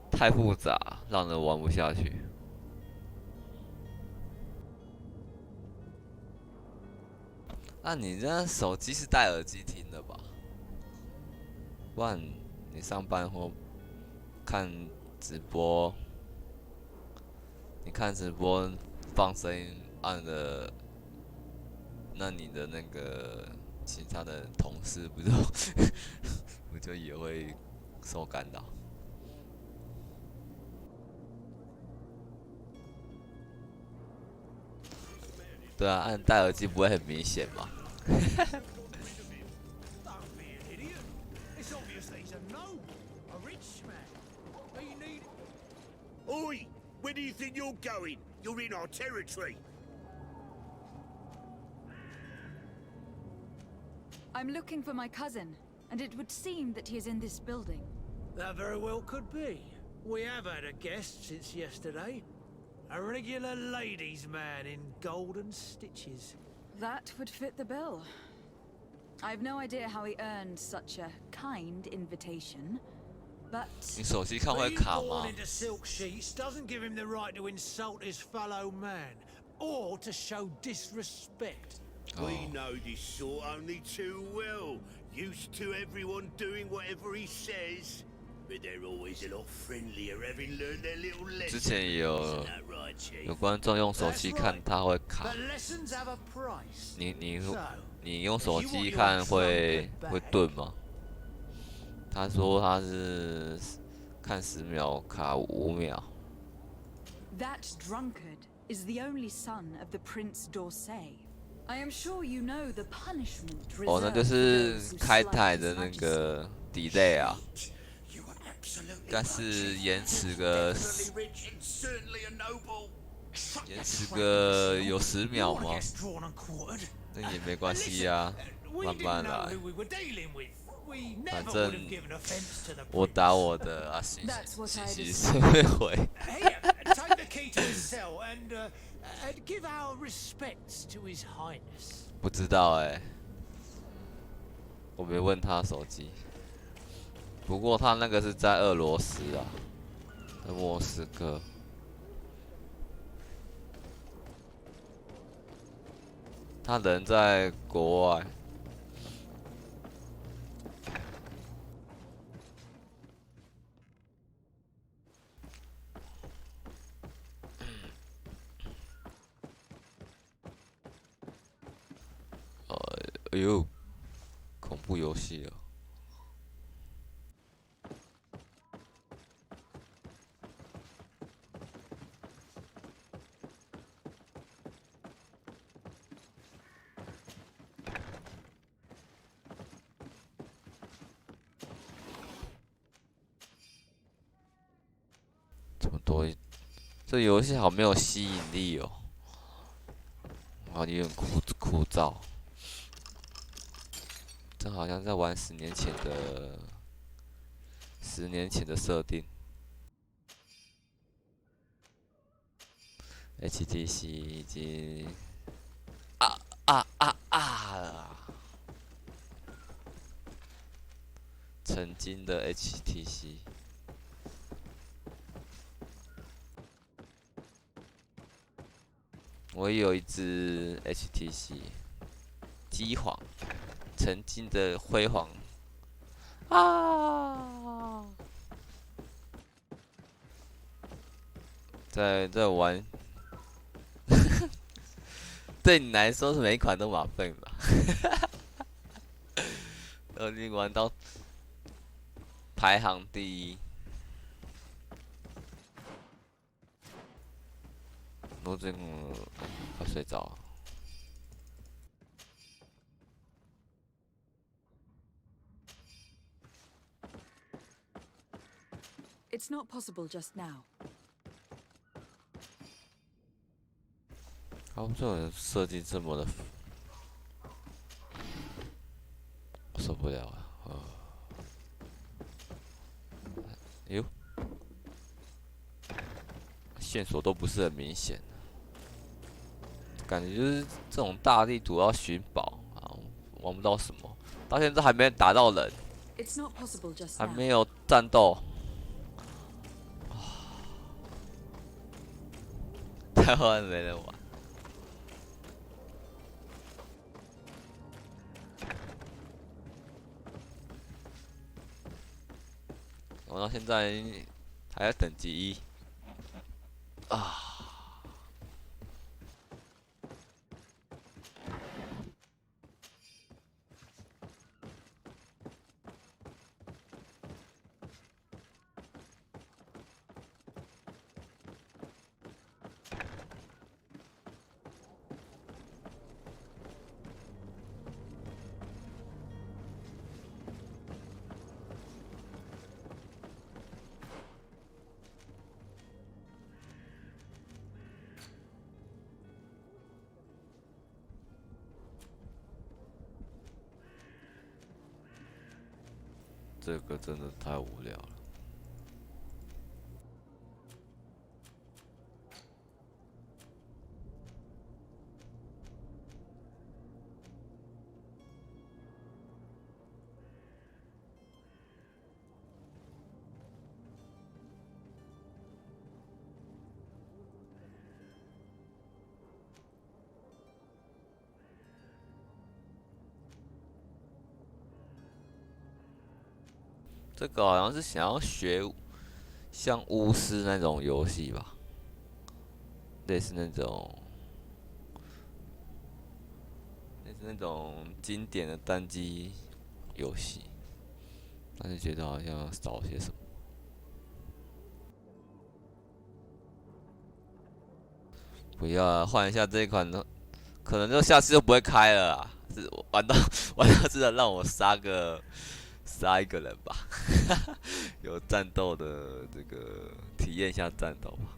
太复杂，让人玩不下去。那你这手机是戴耳机听的吧？不然你上班或看直播，你看直播放声音按了，那你的那个其他的同事不就也会受干扰？对啊，按戴耳机不会很明显吗？Oi! Where do you think you're going? You're in our territory. I'm looking for my cousin, and it would seem that he is in this building. That very well could be. We have had a guest since yesterday. A regular ladies' man in golden stitches. That would fit the bill. I've no idea how he earned such a kind invitation, but... 你手机看会卡 Being 吗 born into silk sheets doesn't give him the right to insult his fellow man, or to show disrespect. We know this sort only too well. Used to everyone doing whatever he says. But they're always a lot friendlier having learned their little 之 lessons. 前也有 Isn't that right, Chief? 有观众用手机看，他会卡。 But lessons have a price. 你用手机看会顿吗？他说他是看10秒卡5秒。 That drunkard is the only son of the Prince d'Orsay. I am sure you know the punishment 哦，那 reserved 就 for 是 those who 开 slight 台 his 的那 majesty. 个 delay 啊，但是延迟个有10秒吗？那也没关系呀，慢慢来。反正我打我的啊，信息是会回。 Take the key to his cell and give our respects to His Highness. 不知道哎，我没问他手机。不过他那个是在俄罗斯啊，在莫斯科。他人在国外。哎呦，恐怖游戏了。这么多，这游戏好没有吸引力哦，好有点枯燥。这好像在玩10年前的设定。HTC 已经了，曾经的 HTC。我也有一只 HTC， 机皇，曾经的辉煌啊！在玩，对你来说是每一款都马粪吧？都已经玩到排行第一。我这个快睡着了。It's not possible just now. 他们这种人设计这么的，我受不了了。哟，线索都不是很明显，感觉就是这种大地图要寻宝啊，玩不到什么，到现在还没打到人， It's not possible just 还 now. 没有战斗，台湾没人玩。玩到现在还在等级1啊！这个真的太无聊了。这个好像是想要学像巫师那种游戏吧，类似那种经典的单机游戏，但是觉得好像少些什么。不要啊，换一下这一款的，可能就下次就不会开了啊！是玩到真的让我杀一个人吧，有战斗的这个体验一下战斗吧。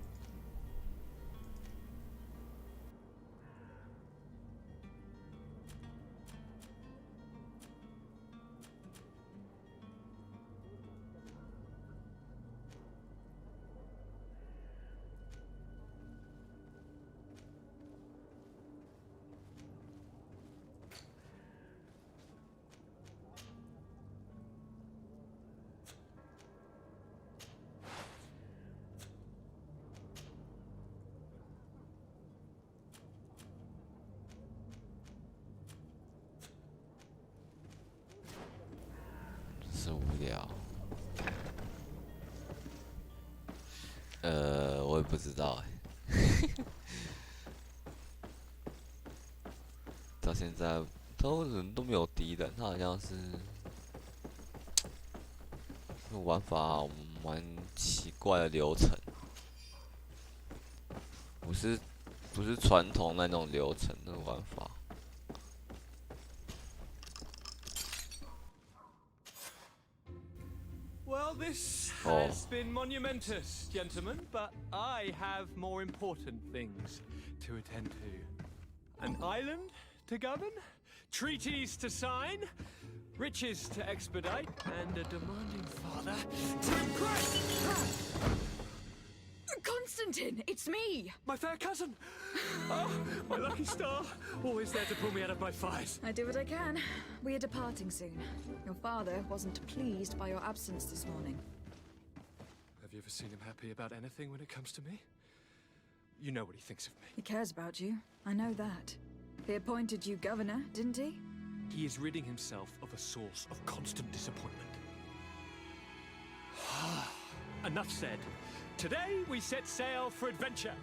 是无聊。我也不知道到现在都没有敌人，他好像是这个玩法蛮奇怪的流程，不是传统那种流程的玩法。Well, this has been monumentous, gentlemen, but I have more important things to attend to. An island to govern, treaties to sign, riches to expedite, and a demanding father to impress! Constantine, it's me! My fair cousin! Oh, my lucky star! Always there to pull me out of my fight. I do what I can. We are departing soon. Your father wasn't pleased by your absence this morning. Have you ever seen him happy about anything when it comes to me? You know what he thinks of me. He cares about you. I know that. He appointed you governor, didn't he? He is ridding himself of a source of constant disappointment. Enough said. Today we set sail for adventure.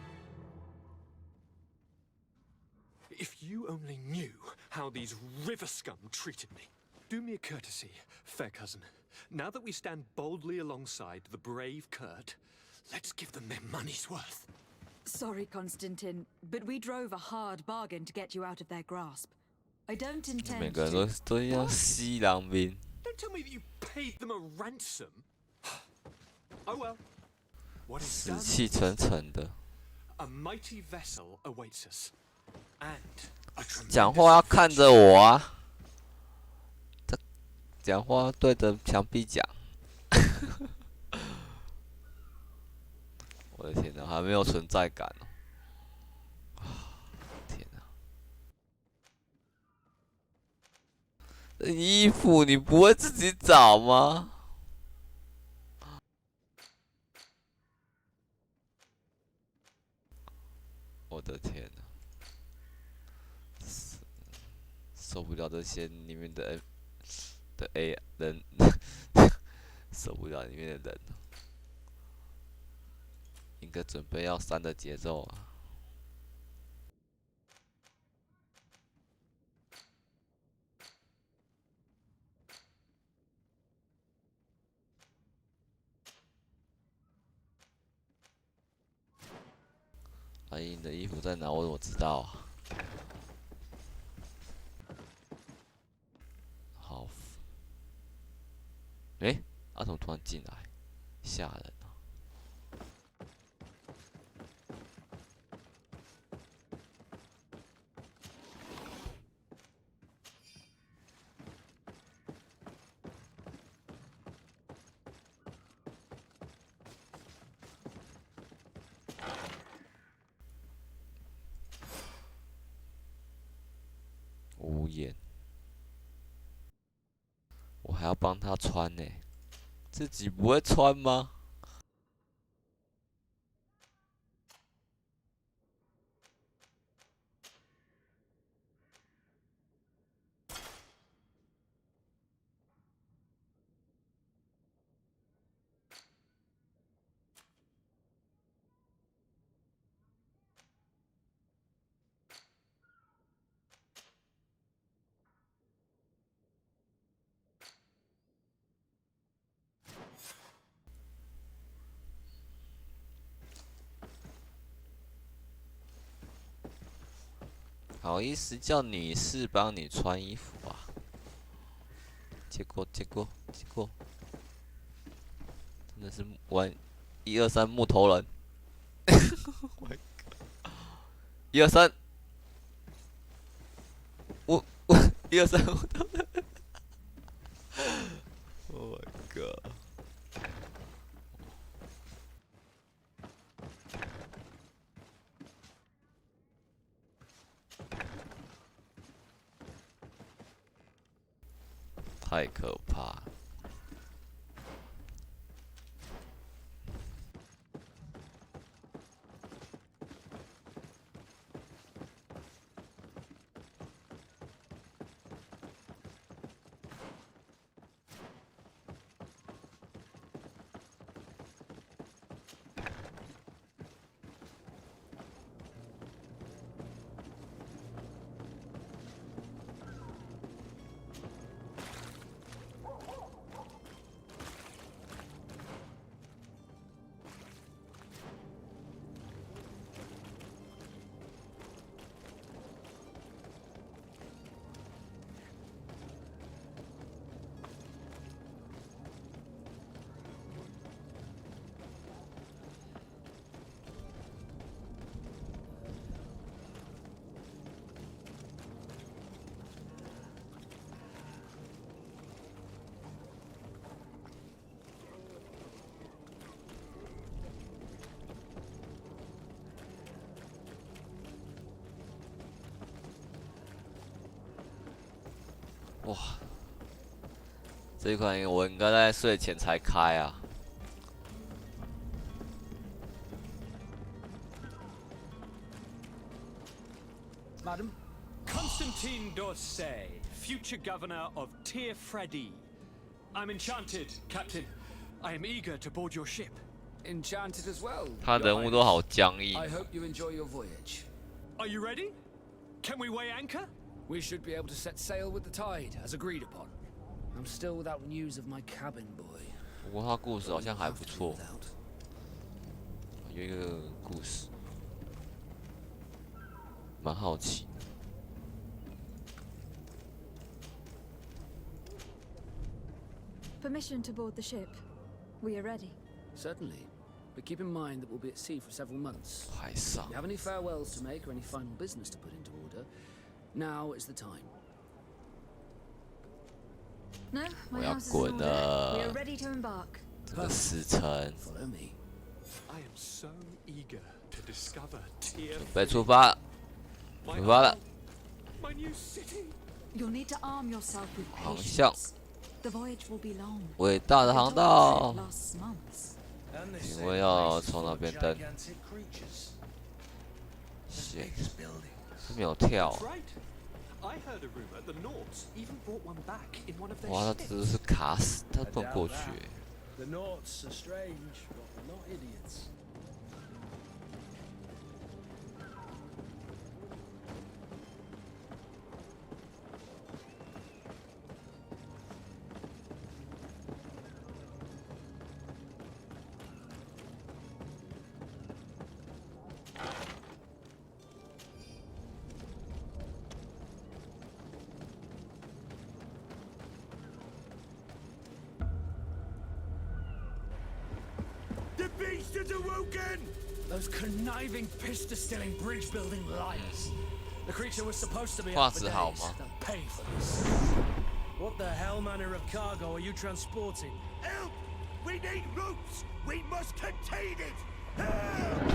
If you only knew how these river scum treated me. Do me a courtesy, fair cousin. Now that we stand boldly alongside the brave Kurt, let's give them their money's worth. Sorry, Constantine, but we drove a hard bargain to get you out of their grasp. I don't intend 每个人都要西洋兵。Don't tell me that you paid them a ransom. Oh well. What is 死 done? 气沉沉的。 A mighty vessel awaits us, and a 讲话要看着我啊！讲话对着墙壁讲。我的天哪，还没有存在感哦！天哪！这衣服你不会自己找吗？我的天哪！受不了这些里面的 A 人，受不了里面的人。应该准备要删的节奏啊！阿姨，你的衣服在哪？我怎么知道啊？好，诶，阿童突然进来，吓人。无言，我还要帮他穿呢，自己不会穿吗？好意思叫女士帮你穿衣服啊？结果，真的是玩123木头人。123，我123木头人。Oh my god！ 太可怕了！这一款我应该在睡前才开啊。Madam? Constantine d'Orsay, future governor of Tir-Freddy. I'm enchanted, Captain. I am eager to board your ship. Enchanted as well. 他人物都好僵硬。I hope you enjoy your voyage. Are you ready? Can we weigh anchor? We should be able to set sail with the tide, as agreed upon. I'm still without news of my cabin boy. 不过他故事好像还不错，有一个故事，蛮好奇。Permission to board the ship. We are ready. Certainly. But keep in mind that we'll be at sea for several months. 海上 If you have any farewells to make or any final business to put into order, now is the time. No, 我 my 要 house is in 滚 order. We 了 are，ready to embark. 这个时辰 Follow me. I am so eager to discover 准 Tir-Freddy. 备出发，出发了。 My new city. You'll need to arm yourself with 航向 patience. The voyage will be long. 伟大的航 The 道 trip，lasts months. And they 请 say 问 the 要 place is 从 full 哪 of 边登？ gigantic creatures. The shit， biggest buildings. 这没有跳 That's。right. I heard a rumor the Nords even brought one back in one of their 哇，他 ships. 只是卡死，他 I 不能 doubt 过去。 that. The Norts are strange, but they're not idiots. The beast has awoken! Those conniving, pista-stealing, bridge-building liars. The creature was supposed to be 画 up for 质好 days. 吗？ They'll pay for this. What the hell manner of cargo are you transporting? Help! We need ropes! We must contain it! Help!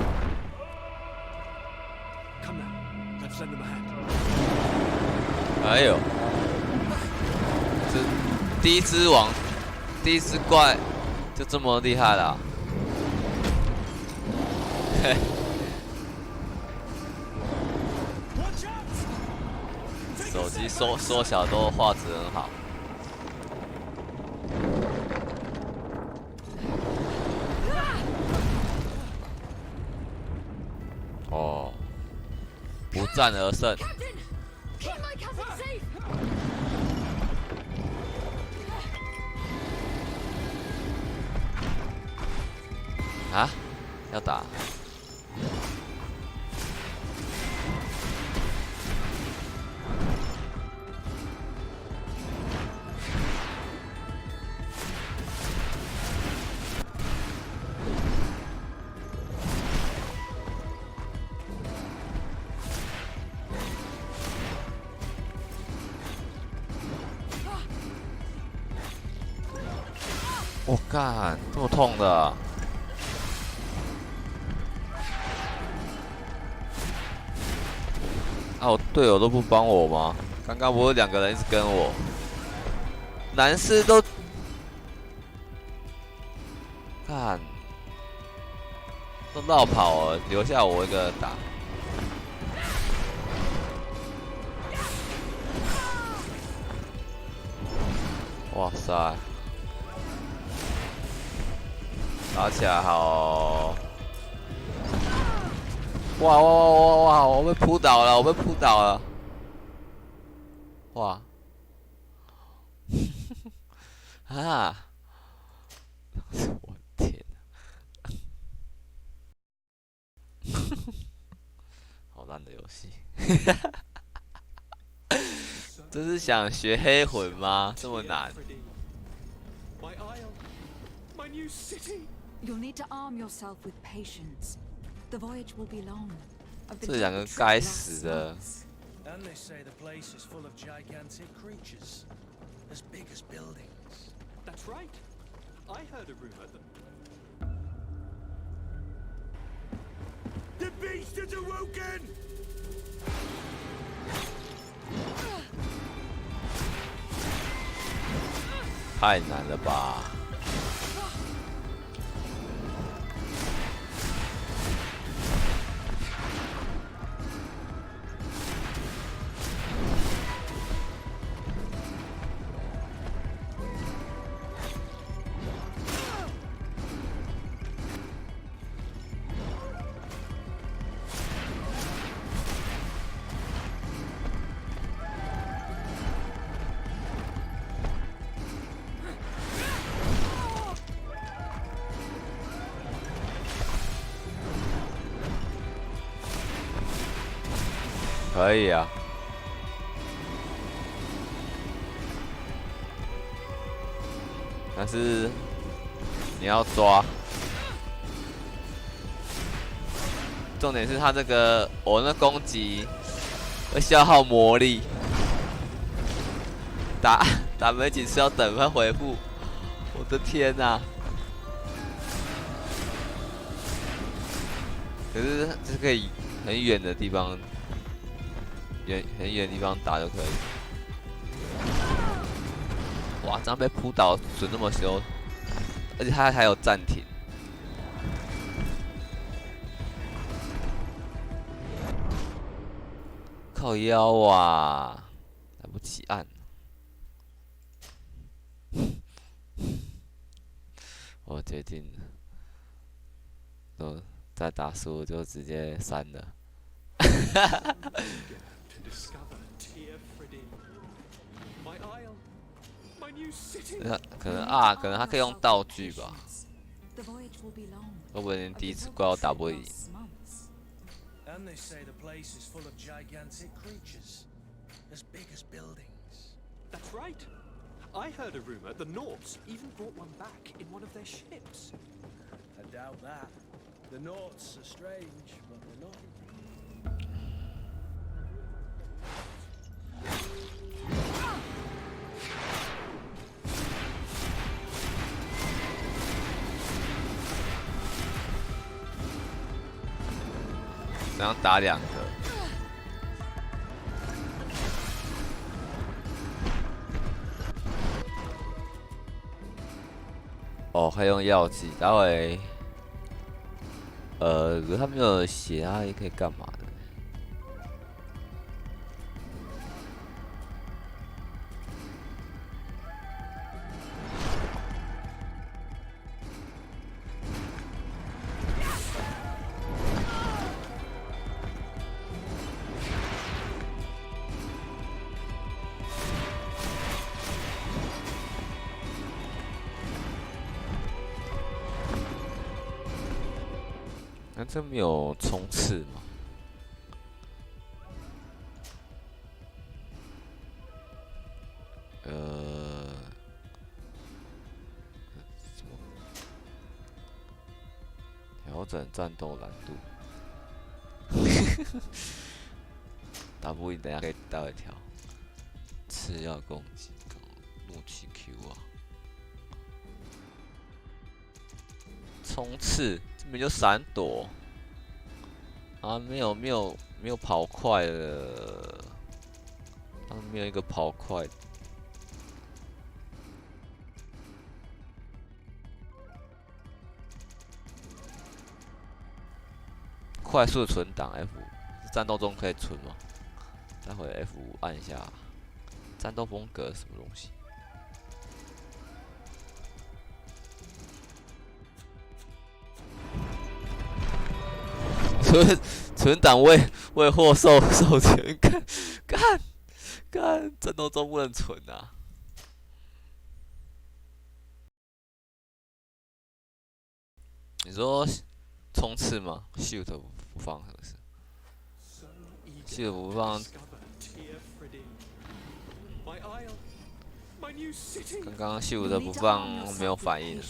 Come now, let's lend them a hand. 还有，这第一只怪就这么厉害了、嘿， Watch out! 手机缩小都画质很好。哦，不战而胜。 Captain! Keep my cousin safe! 啊，要打？我干，这么痛的啊、我队友都不帮我吗？刚刚不是2个人一直跟我，男士都看都绕跑了，留下我一个人打。哇塞，打起来好！哇！我被扑倒了，哇！啊！我天哪！好烂的游戏！这是想学黑魂吗？这么难？ My isle, my new city. You'll need to arm yourself with patience. The voyage will be long. I've been 这2个该死的！ And they say the place is full of gigantic creatures. As big as buildings. That's right. I heard a rumor that The beast has awoken! 太难了吧！可以啊，但是你要抓，重点是他这个我那攻击会消耗魔力，打没几次要等他回复，我的天哪！可是这可以很远的地方。很远的地方打就可以。哇，这样被扑倒准那么凶，而且他还有暂停。靠腰啊，来不及按。我决定了，再打输就直接删了。那可能他可以用道具吧？会不会连第一次怪我打不赢？ And they say the place is full of gigantic creatures, as big as buildings. That's right. I heard a rumor the Norts even brought one back in one of their ships. I doubt that. The Norts are strange, but they're not. 这样打2个。哦，还用药剂，待会，可是他没有写他也可以干嘛的？那这没有冲刺吗？调整战斗难度。打不赢，等下可以待会调。次要攻击，怒气 Q 啊！冲刺，这边就闪躲。啊，没有跑快了，他们没有一个跑快。快速存档 F， 战斗中可以存吗？待会 F5按一下。战斗风格什么东西？存档未获授权，干，战斗中不能存啊！你说冲刺吗 ？Shift 不放是不是 ？Shift 不放。刚刚Shift的不放没有反应。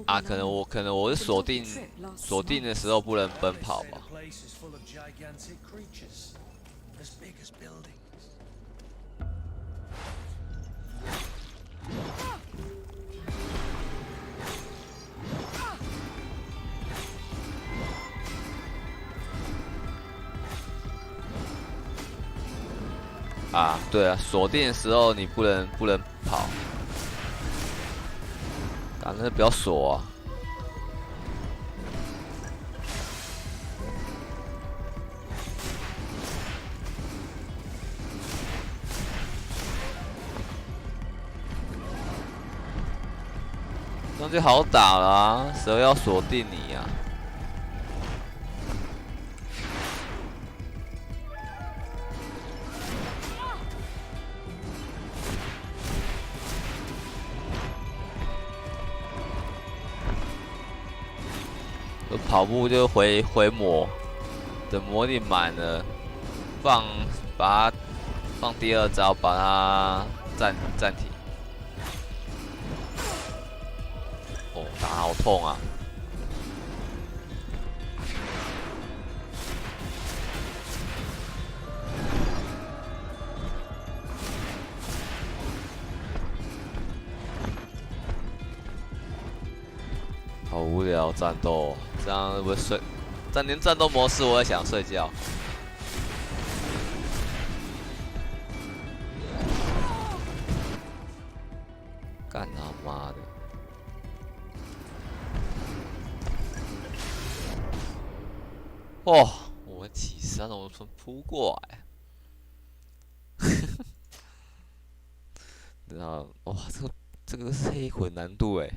啊，可能我是锁定的时候不能奔跑吧。啊，对啊，锁定的时候你不能跑。干那不要锁啊！这样就好打了啊！谁要锁定你呀？跑步就回魔，等魔力满了，把它放第二招，把它暂停。哦，打好痛啊！好无聊，战斗。这样会不会睡？暂停战斗模式，我也想睡觉。干他妈的！哦，我起身了，我从扑过来。然后，哇，这个是黑魂难度哎。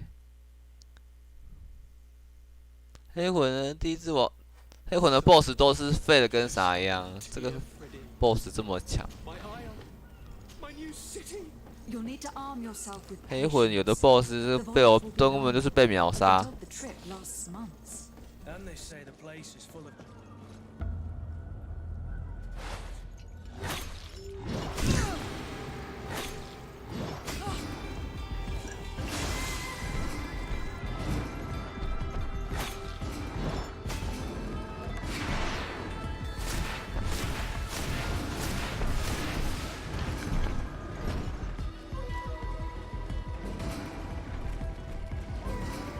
黑魂的第一只黑魂的 BOSS 都是废的跟啥一样，这个 BOSS 这么强。黑魂有的 BOSS 是被我根本就是被秒杀。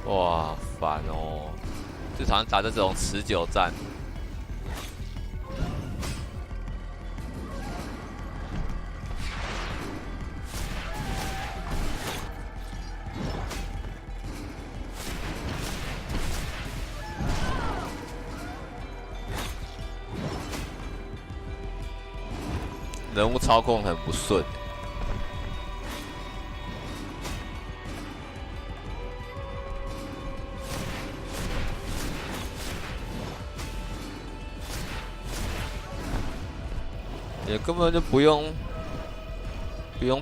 哇，烦哦！最讨厌打这种持久战。人物操控很不顺。也根本就不用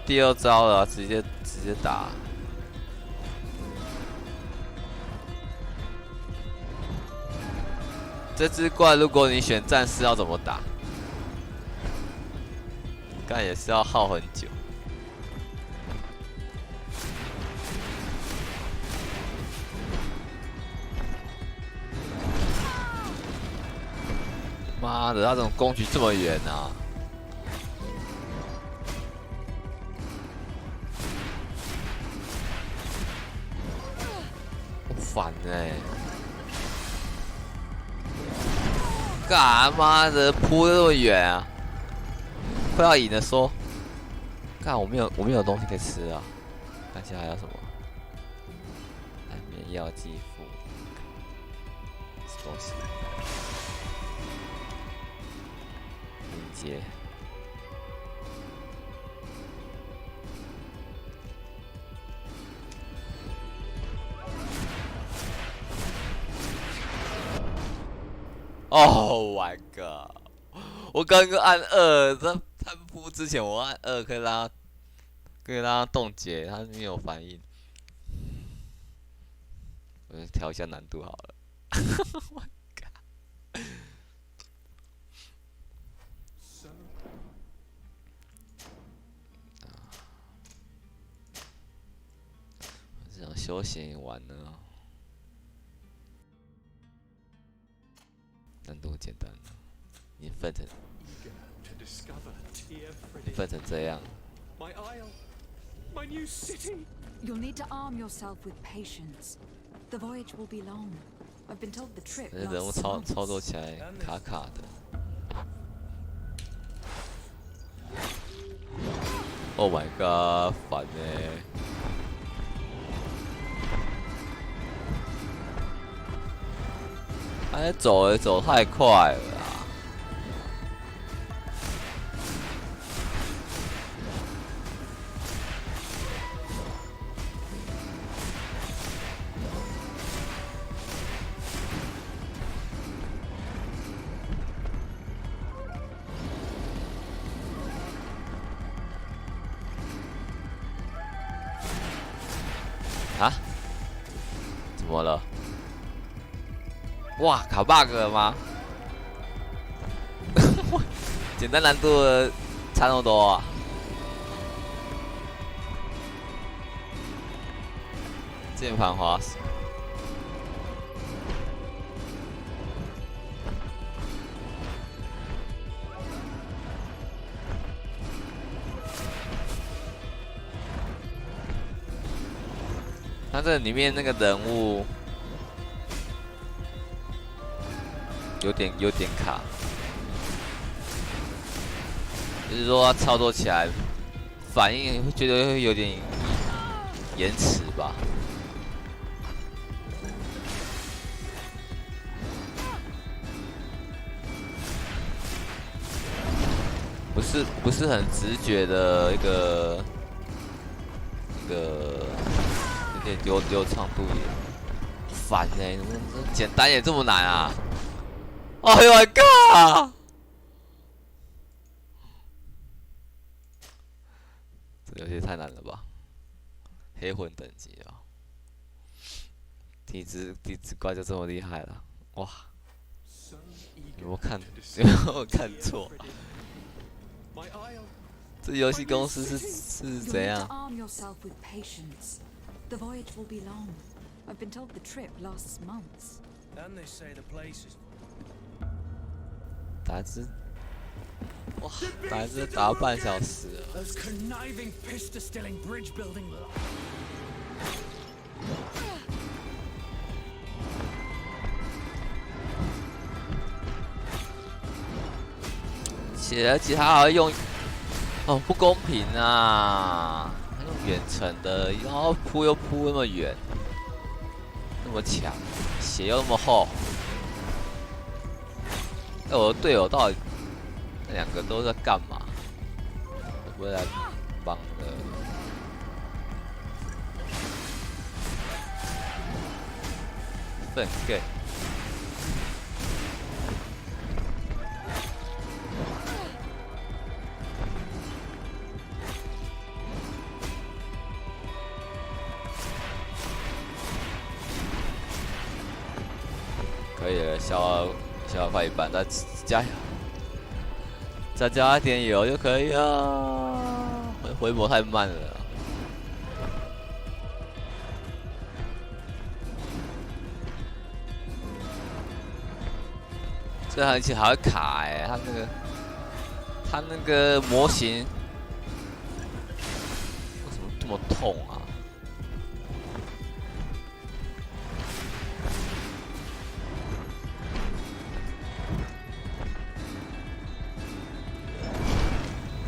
第二招了，直接打。这只怪，如果你选战士要怎么打？干也是要耗很久。妈的，他怎么攻击这么远啊？烦欸！干妈的扑那么远啊！快要赢的说，干我没有东西可以吃啊！看一下还有什么？安眠药剂附，什么东西？理解。Oh my god！ 我刚刚按2，在他扑之前我按2可以让他冻结，他没有反应。我调一下难度好了。Oh my god！ 我想休闲玩呢。难度简单，你分成这样。You'll need to arm yourself with patience. The voyage will be long. I've been told the trip 人物 lasts 操作起来卡卡的。Oh my god， 烦欸！他走太快了啦。啊？怎么了？哇，卡 bug 了吗？简单难度差那么多啊！键盘滑鼠。它这里面那个人物有点卡，就是说它操作起来反应会觉得会有点延迟吧。不是很直觉的一个有点流畅度也烦欸，简单也这么难啊！哎呦 my god！ 这游戏太难了吧？黑魂等级啊，体质怪就这么厉害了，哇！有没有看错？这游戏公司是怎样？ The voyage will be long. I've been told the trip lasts months. And they say the place is. 打字打半小时了。 Those conniving, piss-distilling bridge building. 而且他还会用，哦，不公平啊！用远程的，然后扑又扑那么远，那么强，血又那么厚。哎，我的队友到底那两个都在干嘛？会不会来帮的？笨 gay。 可以了，消耗快一半，再加一点油就可以了。回博太慢了。这而且还会卡哎，它那个模型为什么这么痛啊？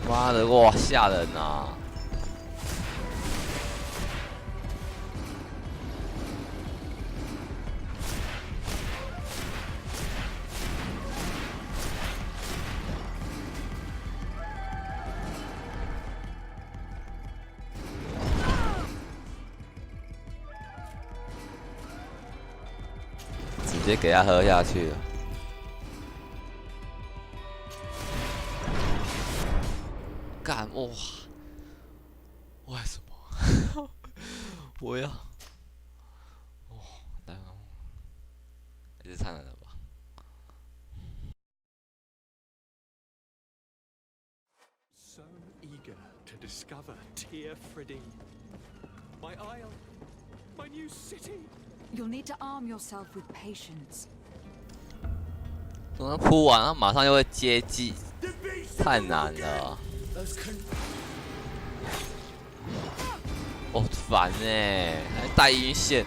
妈的，哇，吓人啊！直接给他喝下去了。 干哇！为什么？我要哦，难哦，也是太难了吧？So eager to discover Tear Freddy, my isle, my new city. You'll need to arm yourself with patience. 等他扑完，他马上就会接机，太难了。 哦，烦哎，还带晕线。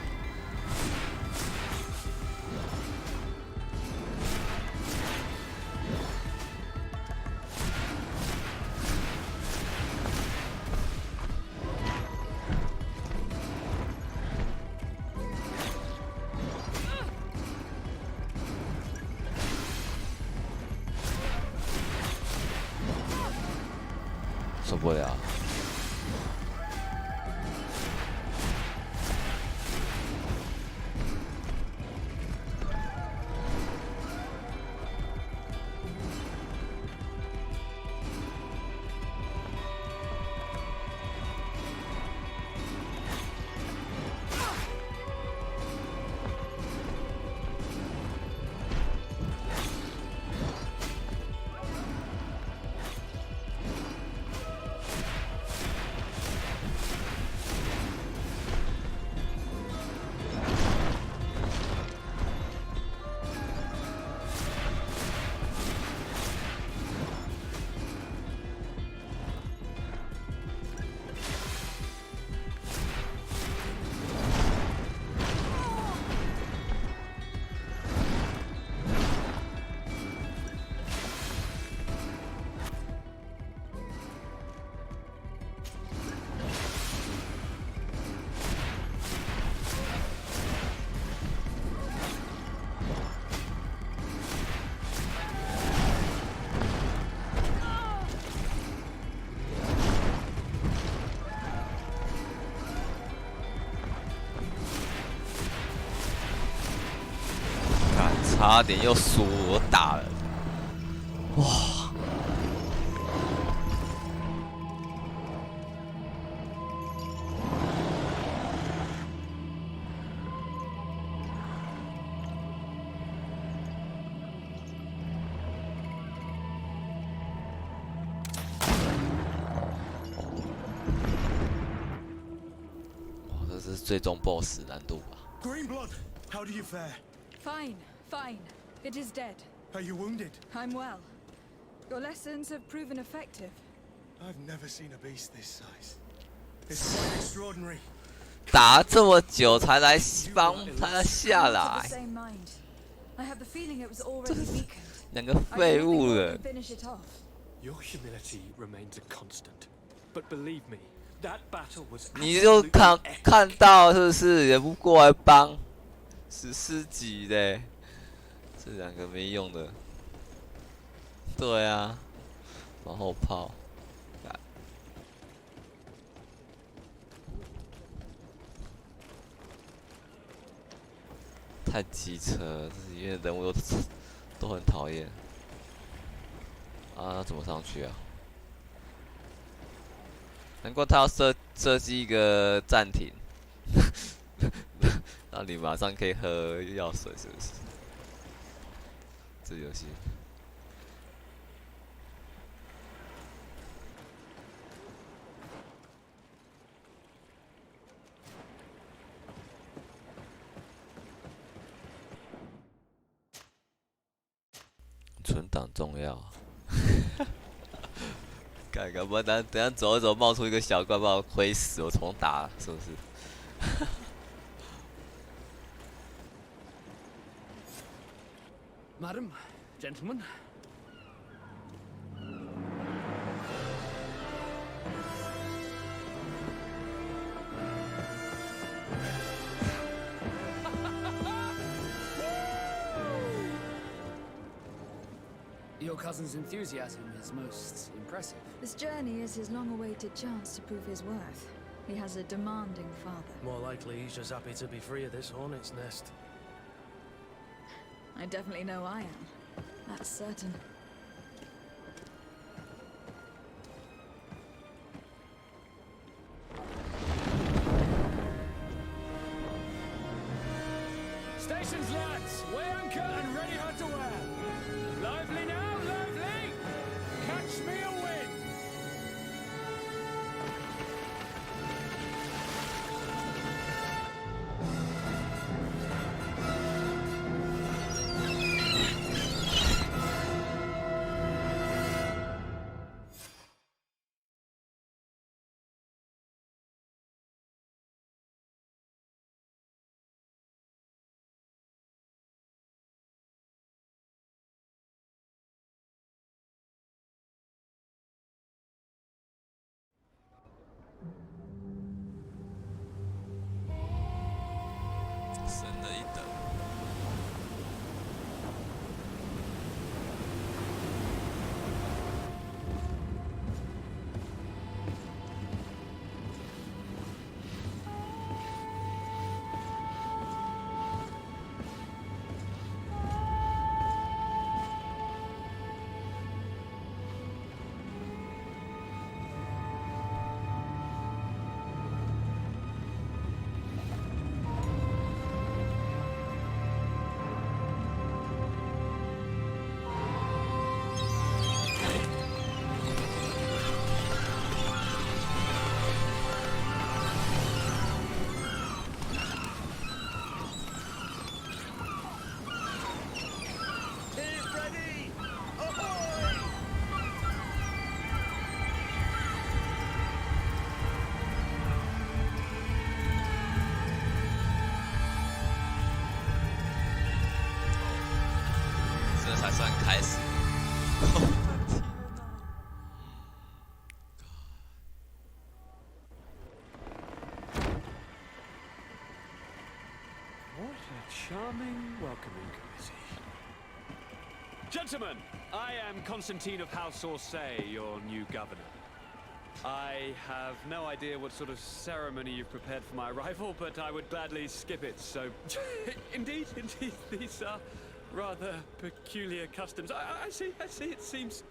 不了。差点又输，我打了，哇！哇，这是最终 BOSS 难度吧 Greenblood, how do you fare? Fine, fine. It is dead. Are you wounded? I'm well. Your lessons have proven effective. I've never seen a beast this size. It's quite extraordinary. 打这么久才来帮他下来， I have the feeling it was already weakened. 两个废物了。 Your humility remains a constant, but believe me, that battle was. 你就看到是不是？也不过来帮，14级的，这两个没用的。对啊，往后跑。太机车了，这里面的人物都很讨厌。啊，那怎么上去啊？难怪他要设计一个暂停，让你马上可以喝药水，是不是？这游戏。存档重要。看看，不然等下走一走，冒出一个小怪，把我亏死，我重打了，是不是？Madam, gentlemen. Your cousin's enthusiasm is most impressive. This journey is his long-awaited chance to prove his worth. He has a demanding father. More likely he's just happy to be free of this hornet's nest. I definitely know I am. That's certain. Stations, lads! Weigh anchor and ready her to wear. Lively now, lively! Catch me a wind! 才算开始。What a charming welcoming committee. Gentlemen, I am Constantine of House Orsay, your new governor. I have no idea what sort of ceremony you've prepared for my arrival, but I would gladly skip it, so... indeed, these are rather peculiar customs. I see, it seems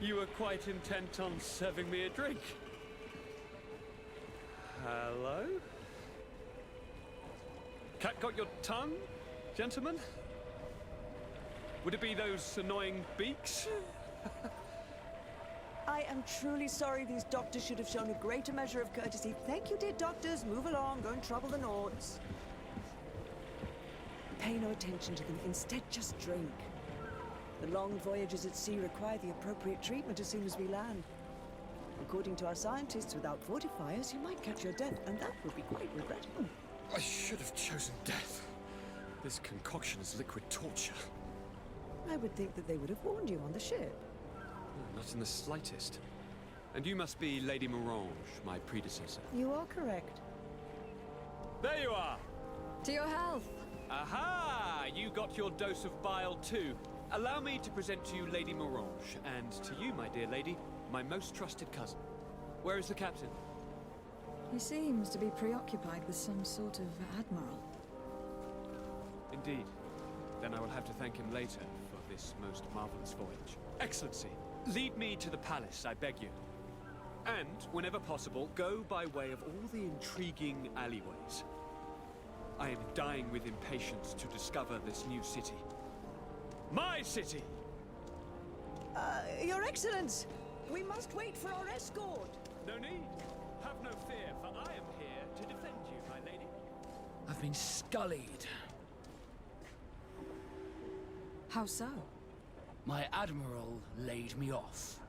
you were quite intent on serving me a drink. Hello? Cat got your tongue, gentlemen? Would it be those annoying beaks? I am truly sorry. These doctors should have shown a greater measure of courtesy. Thank you, dear doctors. Move along. Go and trouble the Nords. Pay no attention to them. Instead, just drink. The long voyages at sea require the appropriate treatment as soon as we land. According to our scientists, without fortifiers, you might catch your death, and that would be quite regrettable. I should have chosen death. This concoction is liquid torture. I would think that they would have warned you on the ship. Not in the slightest. And you must be Lady Morange, my predecessor. You are correct. There you are! To your health! Aha! You got your dose of bile too. Allow me to present to you Lady Morange, and to you, my dear lady, my most trusted cousin. Where is the captain? He seems to be preoccupied with some sort of admiral. Indeed. Then I will have to thank him later for this most marvelous voyage. Excellency, lead me to the palace, I beg you. And, whenever possible, go by way of all the intriguing alleyways. I am dying with impatience to discover this new city. My city! Your Excellence! We must wait for our escort! No need. Have no fear, for I am here to defend you, my lady. I've been scullied. How so? My admiral laid me off.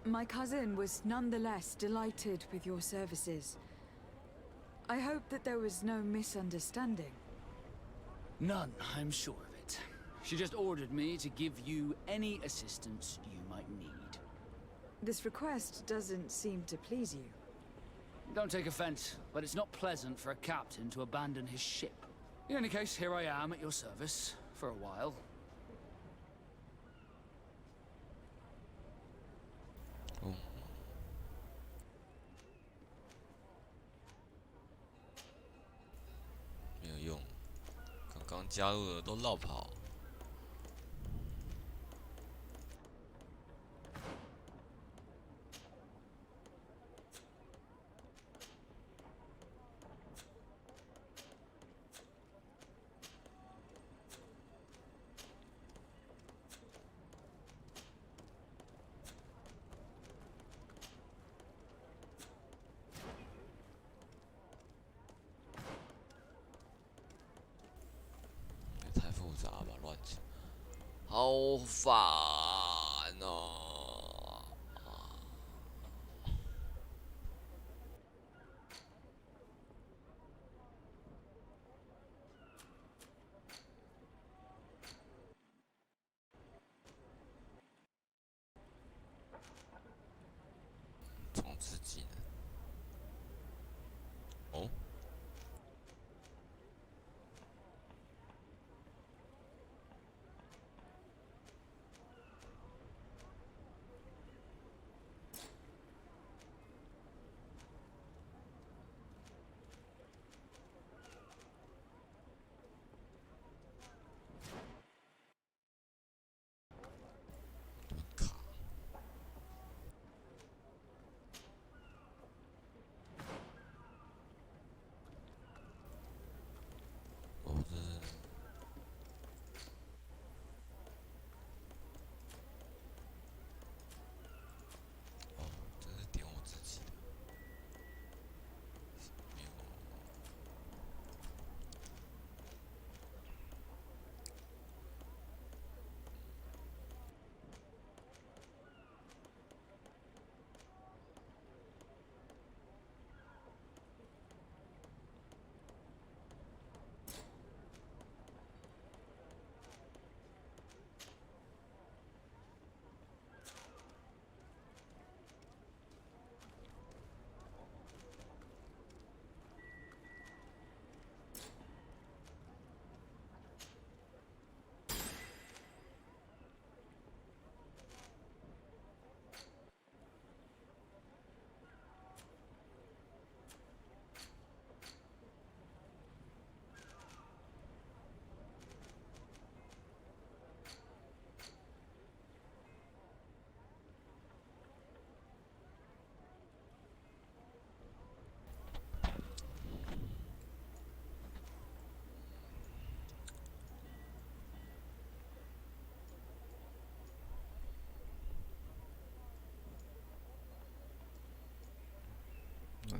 My cousin was nonetheless delighted with your services. I hope that there was no misunderstanding. None, I'm sure of it. She just ordered me to give you any assistance you might need. This request doesn't seem to please you. Don't take offense, but it's not pleasant for a captain to abandon his ship. In any case, here I am at your service, for a while.刚加入的都绕跑。太复杂吧，乱讲，好烦哦！重置技能。哦。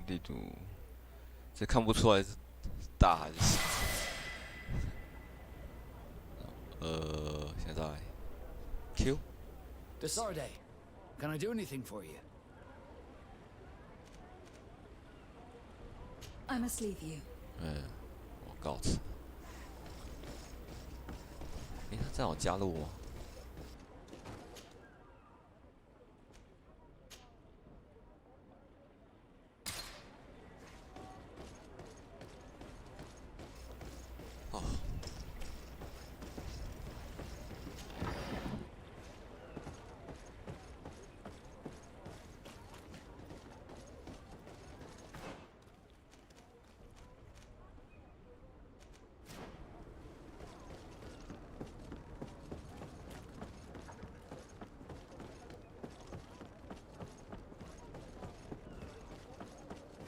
地图，这看不出来是大还是小。现在 Q。Desarde, can I do anything for you? I must leave you. 我告辞。他这样有加入吗？哦。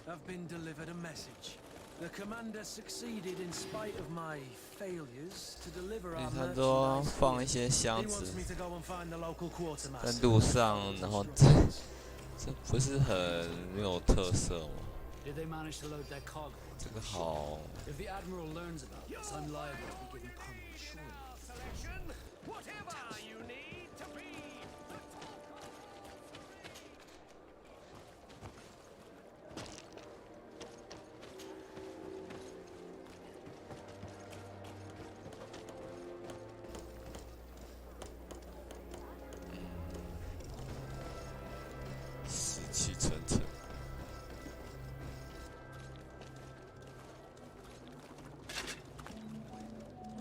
I've been delivered a message. The commander succeeded in spite of my failures to deliver our 他都要 merchandise. 放一些箱 He 子 wants me to go and find the local 在 quartermaster. 路上，然后这不是很没有特色吗？ Did they manage to load their cargo? 这个好。 If the admiral learns about this, I'm liable to be given punishment. Surely. Whatever you need to be. 死气沉沉。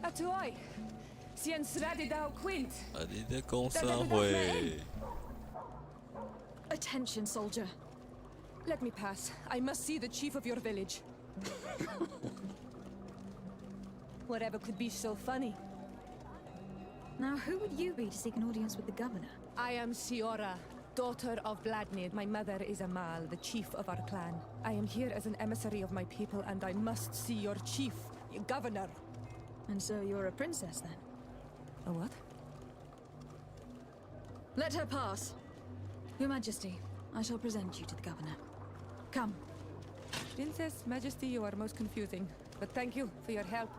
Atuai, sien sradi dau quint. 你的公社会。 Attention, soldier. Let me pass. I must see the chief of your village. Whatever could be so funny? Now, who would you be to seek an audience with the governor? I am Siora, daughter of Vladimir. My mother is Amal, the chief of our clan. I am here as an emissary of my people, and I must see your chief, your governor. And so you're a princess, then? A what? Let her pass. Your Majesty, I shall present you to the governor. Come. Princess, Majesty, you are most confusing. But thank you for your help.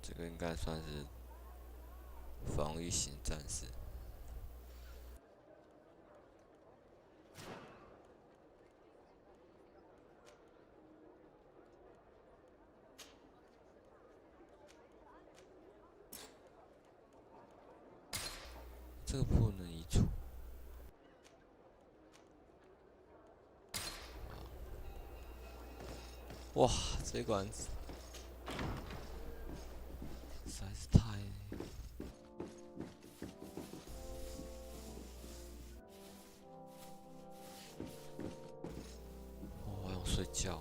这个应该算是防御型战士。这个不能移除。哇，这关实在是太……我要睡觉。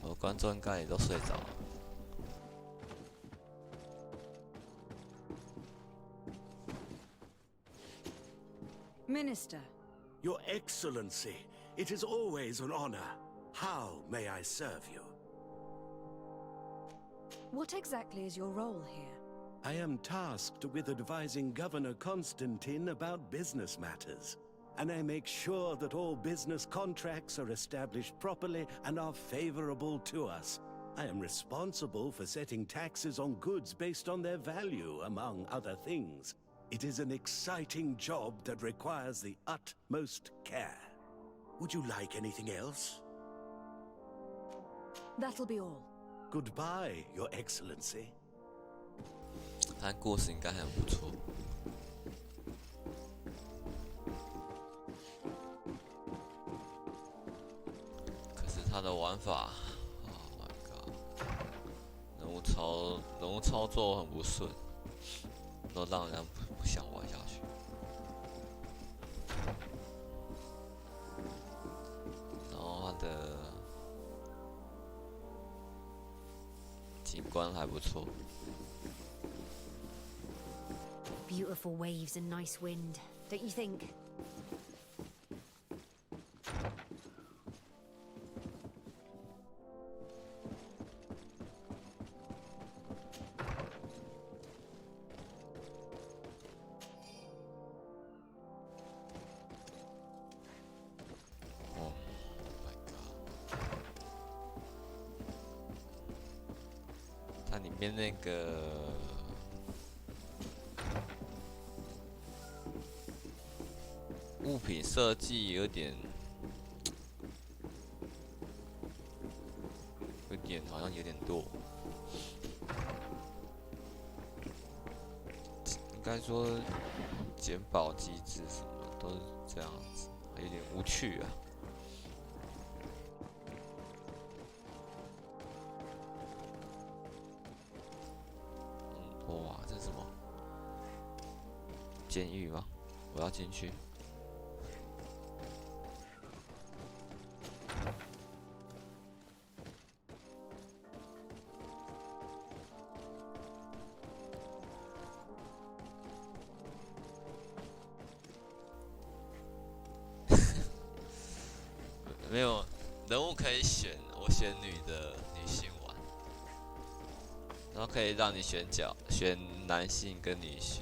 我观众应该也都睡着了。 Minister. Your Excellency, it is always an honor. How may I serve you? What exactly is your role here? I am tasked with advising Governor Constantine about business matters. And I make sure that all business contracts are established properly and are favorable to us. I am responsible for setting taxes on goods based on their value, among other things. It is an exciting job that requires the utmost care. Would you like anything else? That'll be all. Goodbye, Your Excellency. 他故事应该很不错。他的玩法 ，Oh my god， 人物操作很不顺，都让人不想玩下去。然后他的景观还不错。Beautiful waves and nice wind, don't you think? Oh my god！ 它里面那个。物品设计有点好像有点多，应该说捡宝机制什么都是这样子，有点无趣啊。哇，这是什么？监狱吗？我要进去。没有人物可以选，我选女性玩，然后可以让你选男性跟女性。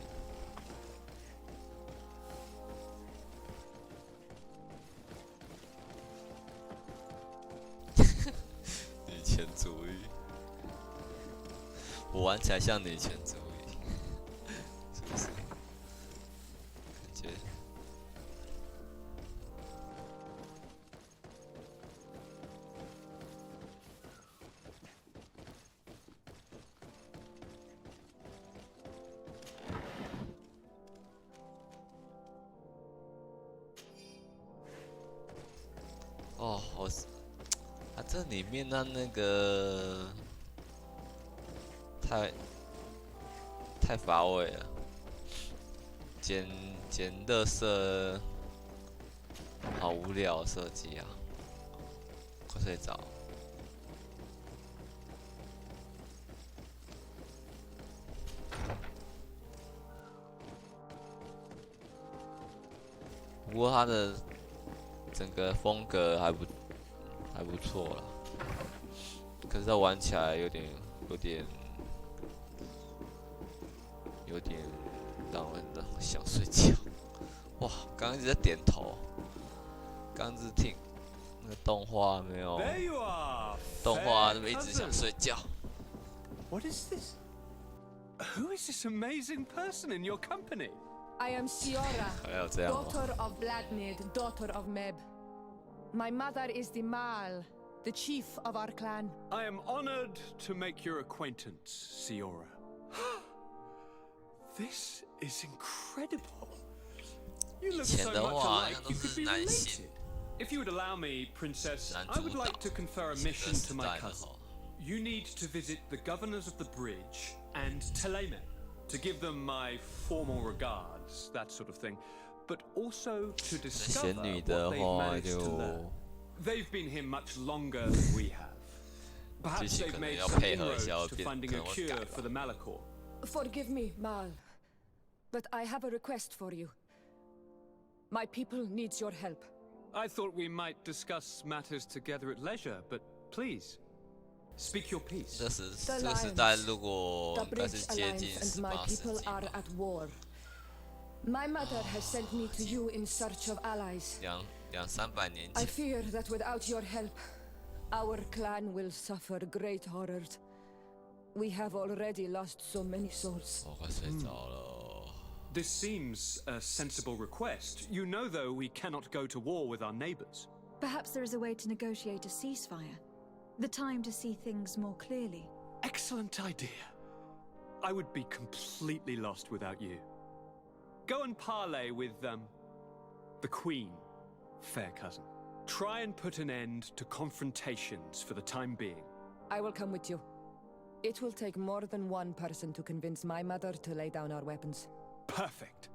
女权主义，我玩起来像女权主义，是不是？感觉。哦，它这里面的那个太乏味了，捡垃圾，好无聊设计啊，快睡着。不过它的整个风格还不错啦，可是它玩起来有点让人想睡觉。哇，刚刚一直在点头，刚只听那个动画没有，动画怎么一直想睡觉 ？What is this? Who is this amazing person in your company? I am Siora, daughter of Bladnid, daughter of Meb. My mother is the Mal, the chief of our clan. I am honored to make your acquaintance, Siora. This is incredible. You look so much alike, you could be related. If you would allow me, Princess, I would like to confer a mission to my cousin. You need to visit the governors of the bridge and Teleme to give them my formal regards, that sort of thing, but also to discover what they've managed to learn. They've been here much longer than we have. Perhaps they've made some inroads to finding a cure for the Malachor. Forgive me, Mal, but I have a request for you. My people needs your help. I thought we might discuss matters together at leisure, but please, speak your piece. 这时代如果应该是接近18世纪 at war. My mother has sent me to you in search of allies. 200-300年 I 前。 fear that without your help, our clan will suffer great horrors. We have already lost so many souls. 我快睡着了。 This seems a sensible request. You know, though, we cannot go to war with our neighbors. Perhaps there is a way to negotiate a ceasefire. The time to see things more clearly. Excellent idea. I would be completely lost without you. Go and parley with, the Queen, fair cousin. try and put an end to confrontations for the time being. I will come with you. It will take more than one person to convince my mother to lay down our weapons. Perfect.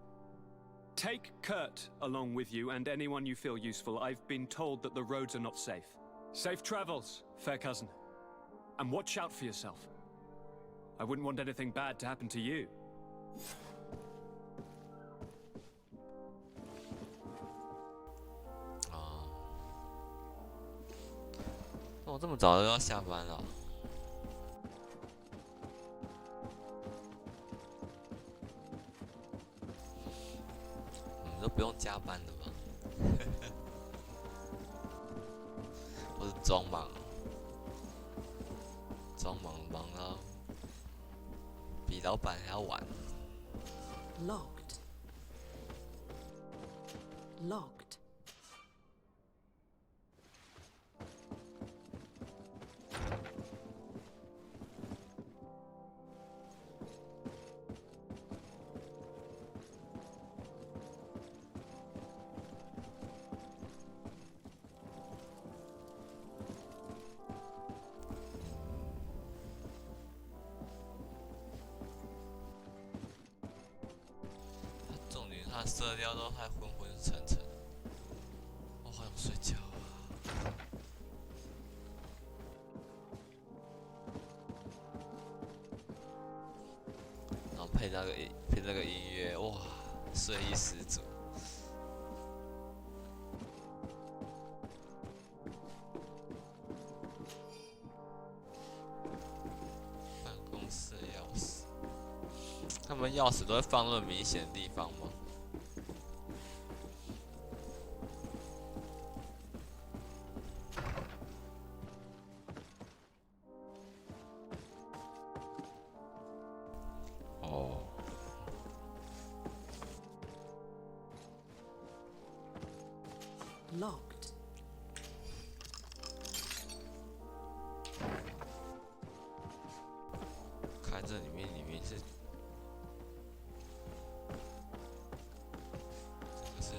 Take Kurt along with you and anyone you feel useful. I've been told that the roads are not safe. Safe travels, fair cousin. And watch out for yourself. I wouldn't want anything bad to happen to you. 那我这么早就要下班了。你们都不用加班的吗？我是装忙，忙到比老板还要晚。Locked. Locked.它色调都还昏昏沉沉，我好想睡觉啊。然后配那个音乐，哇，睡意十足。办公室钥匙，他们钥匙都会放那么明显的地方吗？ Locked. 看这里面是，这个是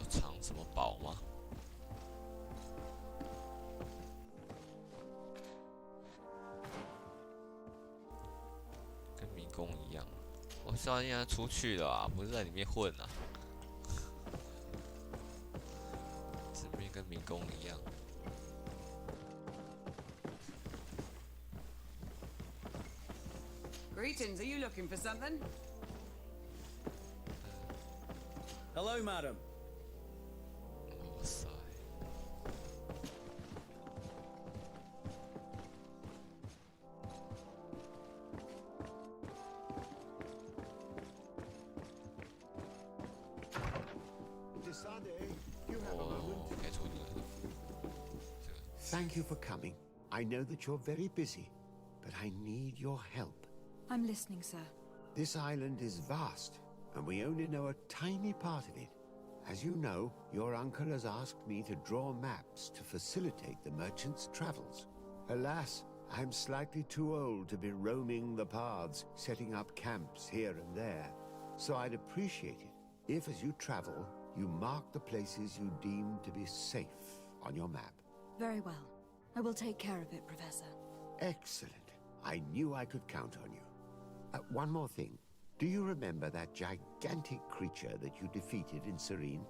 有藏什么宝吗？跟迷宫一样，我知道应该出去了啊，不是在里面混啊。 跟迷宫一样。Greetings, are you looking for something? Hello, madam. 哇塞！Thank you for coming. I know that you're very busy, but I need your help. I'm listening, sir. This island is vast, and we only know a tiny part of it. As you know, your uncle has asked me to draw maps to facilitate the merchants' travels. Alas, I'm slightly too old to be roaming the paths, setting up camps here and there. So I'd appreciate it if, as you travel, you mark the places you deem to be safe on your map. Very well. I will take care of it, Professor. Excellent. I knew I could count on you. One more thing. Do you remember that gigantic creature that you defeated in Serene?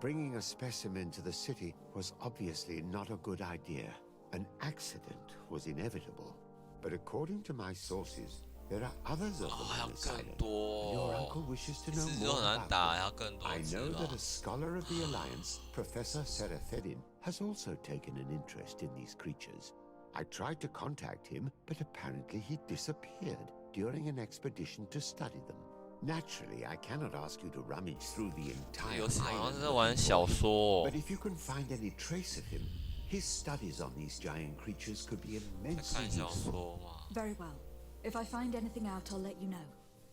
Bringing a specimen to the city was obviously not a good idea. An accident was inevitable. But according to my sources, there are others of them on this island. Your uncle wishes to know more about them. I know that a scholar of the Alliance, Professor Serafedin, has also taken an interest in these creatures. I tried to contact him, but apparently he disappeared during an expedition to study them. Naturally, I cannot ask you to rummage through the entire island, but if you can find any trace of him, his studies on these giant creatures could be immensely useful. Very well. If I find anything out, I'll let you know.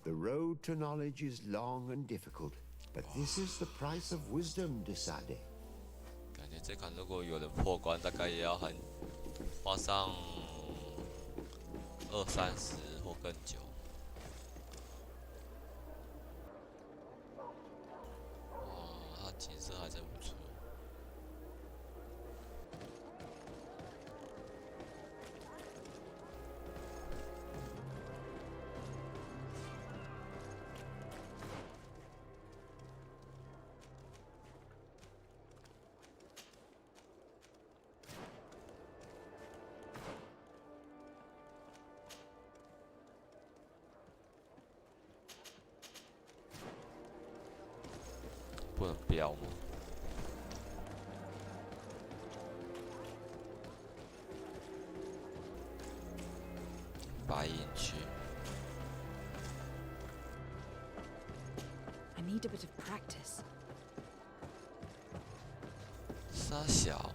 The road to knowledge is long and difficult, but this is the price of wisdom, Desade. 感觉这款如果有人破关，大概也要花上20-30或更久。哇，它景色还真不错。不能标吗？白银区。 I need a bit of practice. 沙小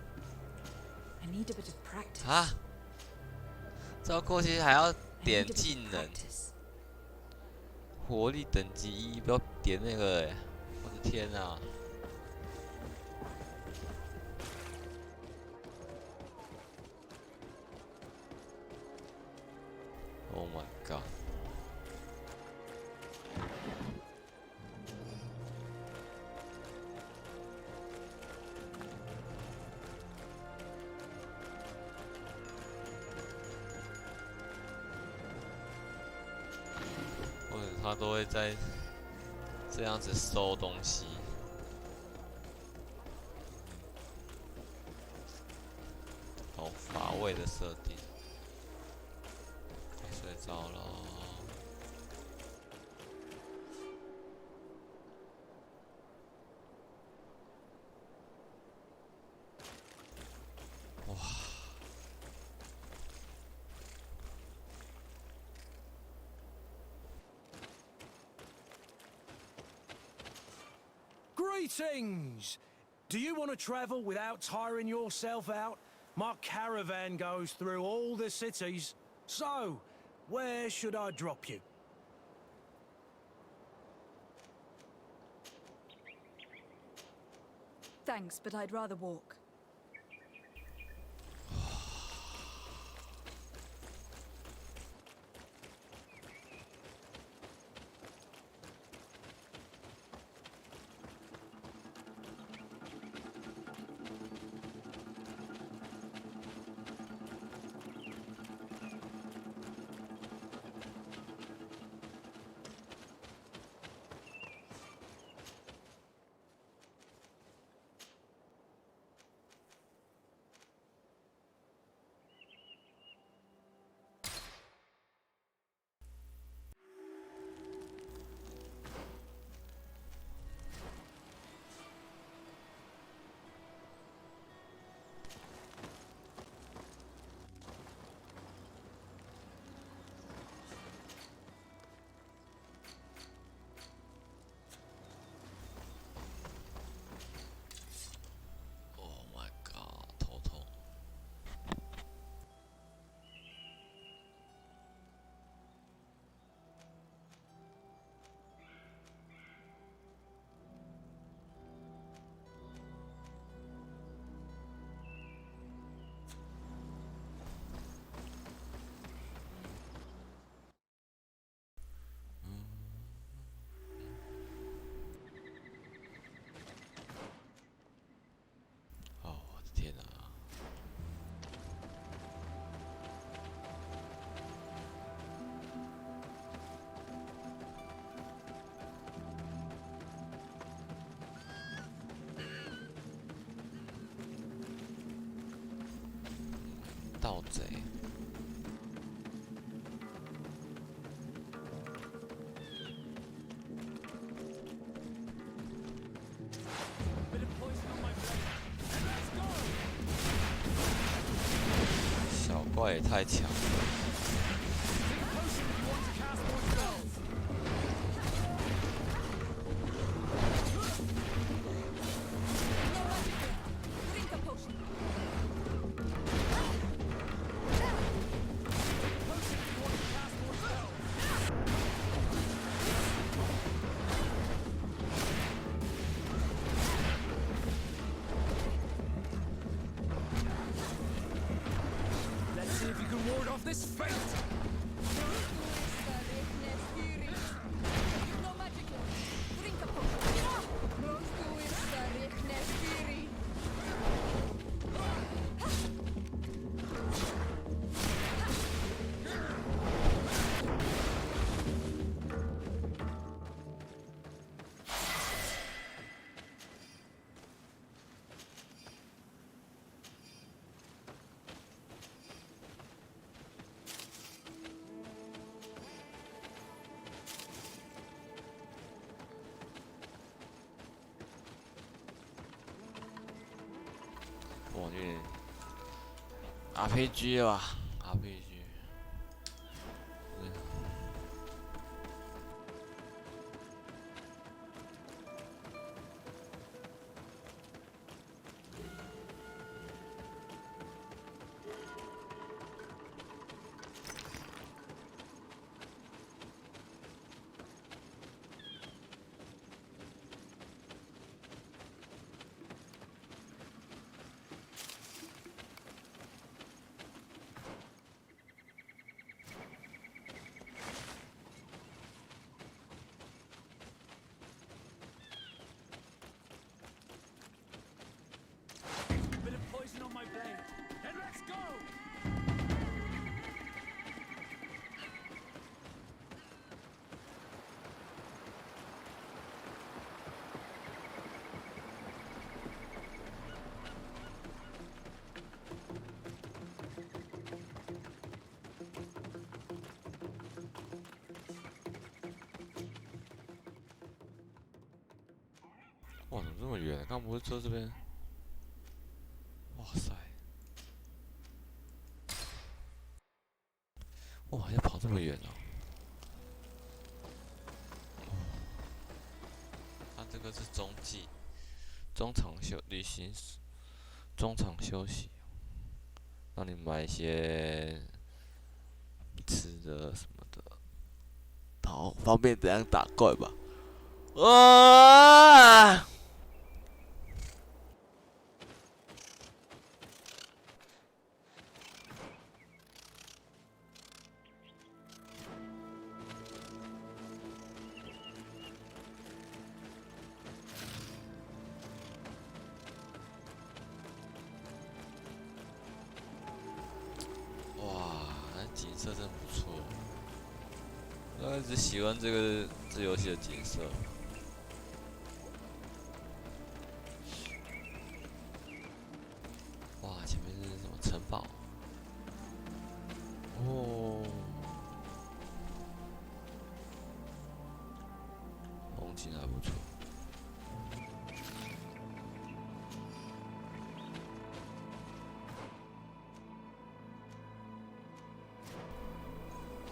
I need a bit of practice. 啊！这要过去还要点技能，活力等级1，不要点那个哎！我的天啊！ Oh my god！ 或者他都会在这样子收东西，好乏味的设定。快睡着了。 Greetings! Do you want to travel without tiring yourself out? My caravan goes through all the cities. So, where should I drop you? Thanks, but I'd rather walk.盗贼。小怪也太强了。 This fate! 哇，有点 RPG 吧 ，RPG。Bit of poison on my blade. Then let's go! 哇，怎么这么远？刚不是车这边？哇塞！哇，要跑这么远哦！它这个是中继，中场旅行，中场休息，让你买一些吃的什么的，好方便怎样打怪吧。啊！哇，那景色真不错。我一直喜欢这游戏的景色。哇，前面是什么城堡？哦，风景还不错。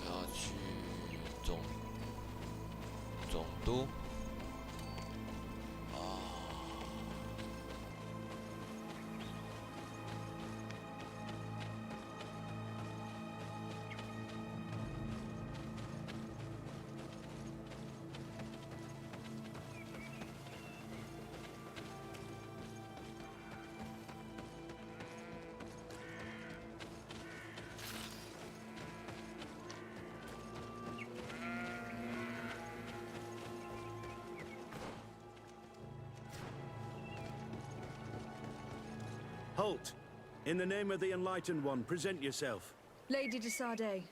要去总督。Halt! In the name of the Enlightened One, present yourself. Lady de Sardet,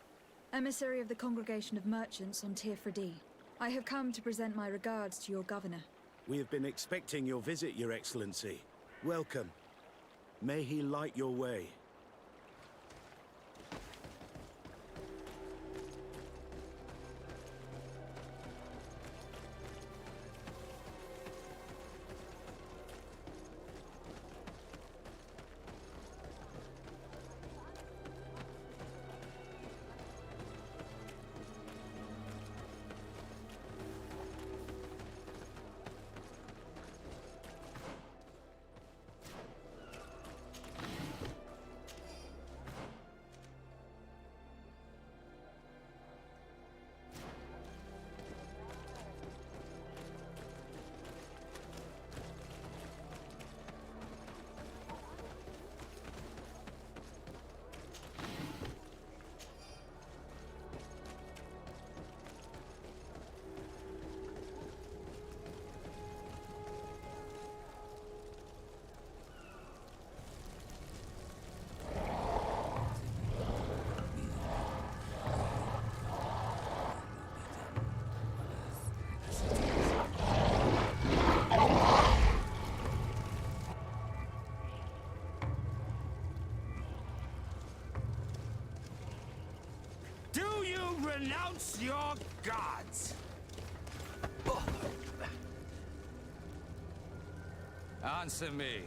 emissary of the Congregation of Merchants on Tirfredi. I have come to present my regards to your governor. We have been expecting your visit, Your Excellency. Welcome. May he light your way. Renounce your gods! Answer me.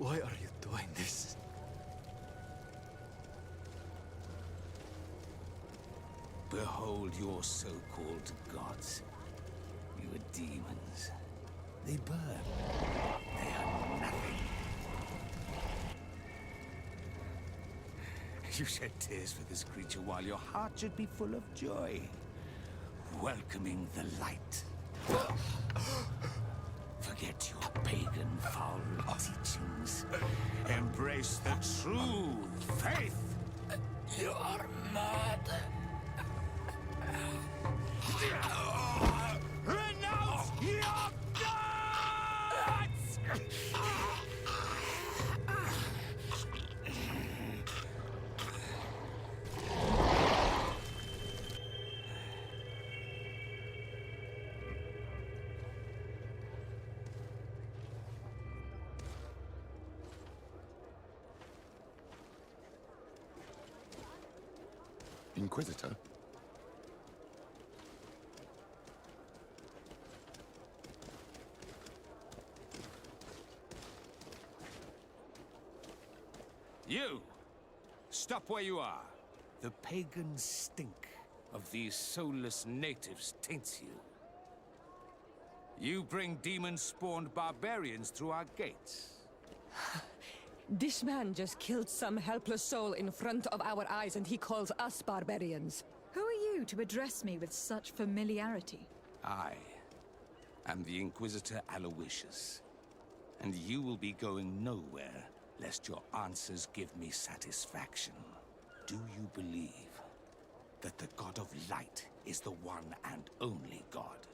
Why are you doing this? Behold your so-called gods. Your demons. They burn. They are nothing. You shed tears for this creature while your heart should be full of joy. Welcoming the light. Forget your pagan foul teachings. Embrace the true faith. You are mad. Renounce your gods! Inquisitor? You! Stop where you are. The pagan stink of these soulless natives taints you. You bring demon-spawned barbarians through our gates. This man just killed some helpless soul in front of our eyes, and he calls us barbarians. Who are you to address me with such familiarity? I am the Inquisitor Aloysius, and you will be going nowhere lest your answers give me satisfaction. Do you believe that the God of Light is the one and only God?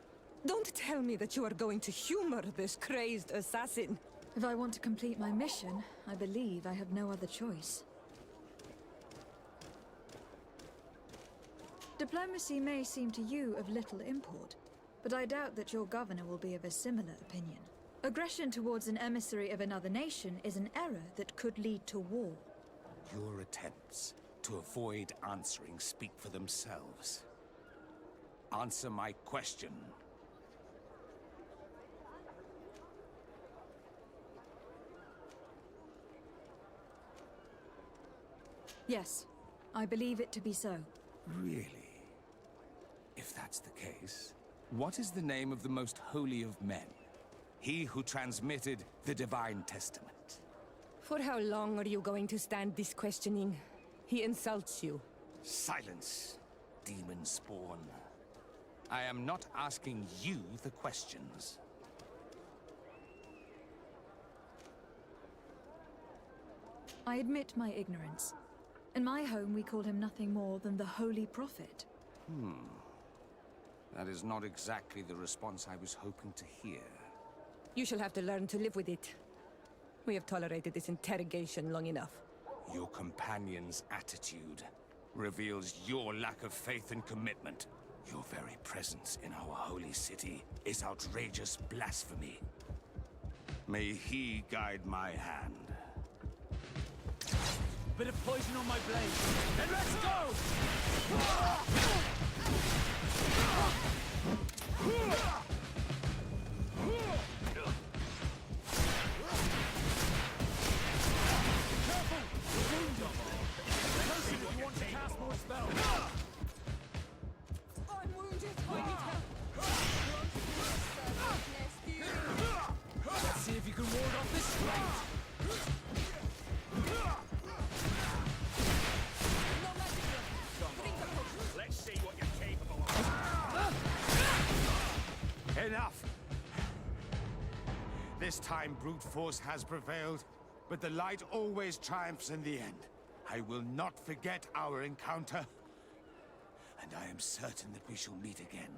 Don't tell me that you are going to humor this crazed assassin. If I want to complete my mission, I believe I have no other choice. Diplomacy may seem to you of little import, but I doubt that your governor will be of a similar opinion. Aggression towards an emissary of another nation is an error that could lead to war. Your attempts to avoid answering speak for themselves. Answer my question. Yes, I believe it to be so. Really? If that's the case, what is the name of the most holy of men? He who transmitted the Divine Testament. For how long are you going to stand this questioning? He insults you. Silence, demon spawn. I am not asking you the questions. I admit my ignorance. In my home, we call him nothing more than the Holy Prophet. That is not exactly the response I was hoping to hear. You shall have to learn to live with it. We have tolerated this interrogation long enough. Your companion's attitude reveals your lack of faith and commitment. Your very presence in our holy city is outrageous blasphemy. May he guide my hand. Bit of poison on my blade. Then let's go! I'm wounded. I need help. Let's see if you can ward off this strength. Let's see what you're capable of. Enough! This time brute force has prevailed, but the light always triumphs in the end. I will not forget our encounter, and I am certain that we shall meet again.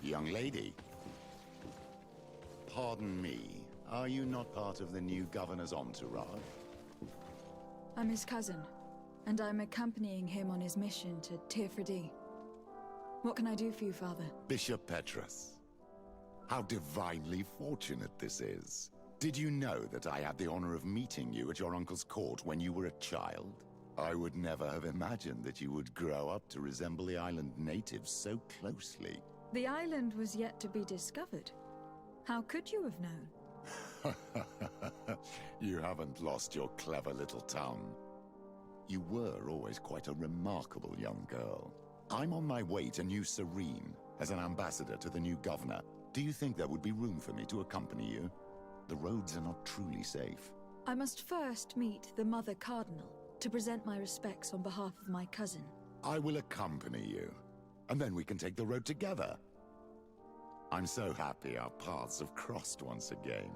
young lady. Pardon me, are you not part of the new governor's entourage? I'm his cousin, and I'm accompanying him on his mission to Tirfredi. What can I do for you, Father? Bishop Petrus. How divinely fortunate this is. Did you know that I had the honor of meeting you at your uncle's court when you were a child? I would never have imagined that you would grow up to resemble the island natives so closely. The island was yet to be discovered. How could you have known? You haven't lost your clever little tongue. You were always quite a remarkable young girl. I'm on my way to New Serene as an ambassador to the new governor. Do you think there would be room for me to accompany you? The roads are not truly safe. I must first meet the Mother Cardinal to present my respects on behalf of my cousin. I will accompany you, and then we can take the road together. I'm so happy our paths have crossed once again.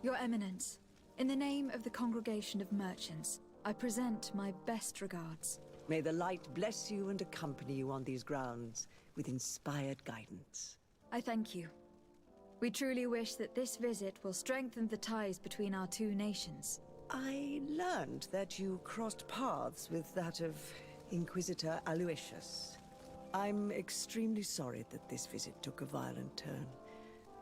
Your Eminence, in the name of the Congregation of Merchants, I present my best regards. May the light bless you and accompany you on these grounds with inspired guidance. I thank you. We truly wish that this visit will strengthen the ties between our two nations. I learned that you crossed paths with that of Inquisitor Aloysius. I'm extremely sorry that this visit took a violent turn.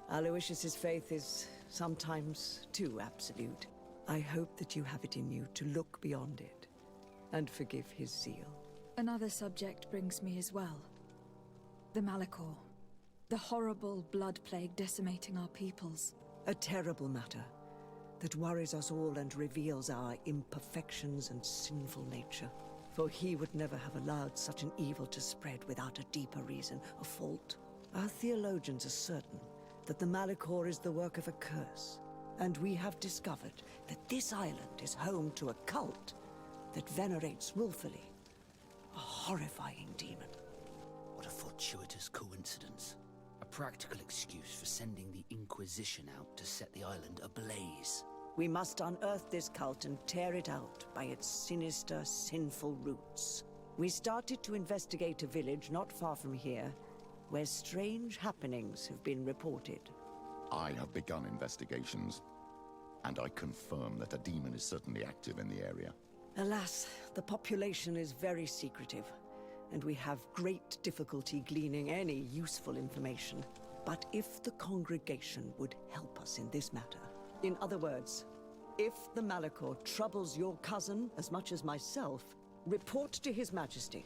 Aloysius's faith is sometimes too absolute. I hope that you have it in you to look beyond it and forgive his zeal. Another subject brings me as well. The Malachor. The horrible blood plague decimating our peoples. A terrible matter that worries us all and reveals our imperfections and sinful nature. For he would never have allowed such an evil to spread without a deeper reason, a fault. Our theologians are certain that the Malachor is the work of a curse, and we have discovered that this island is home to a cult that venerates willfully a horrifying demon. What a fortuitous coincidence. A practical excuse for sending the Inquisition out to set the island ablaze. We must unearth this cult and tear it out by its sinister, sinful roots. We started to investigate a village not far from here, where strange happenings have been reported. I have begun investigations, and I confirm that a demon is certainly active in the area. Alas, the population is very secretive, and we have great difficulty gleaning any useful information. But if the congregation would help us in this matter, in other words, if the Malachor troubles your cousin as much as myself, report to His Majesty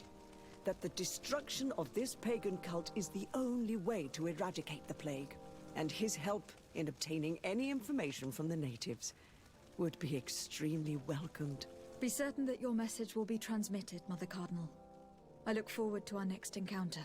that the destruction of this pagan cult is the only way to eradicate the plague, and his help in obtaining any information from the natives would be extremely welcomed. Be certain that your message will be transmitted, Mother Cardinal. I look forward to our next encounter.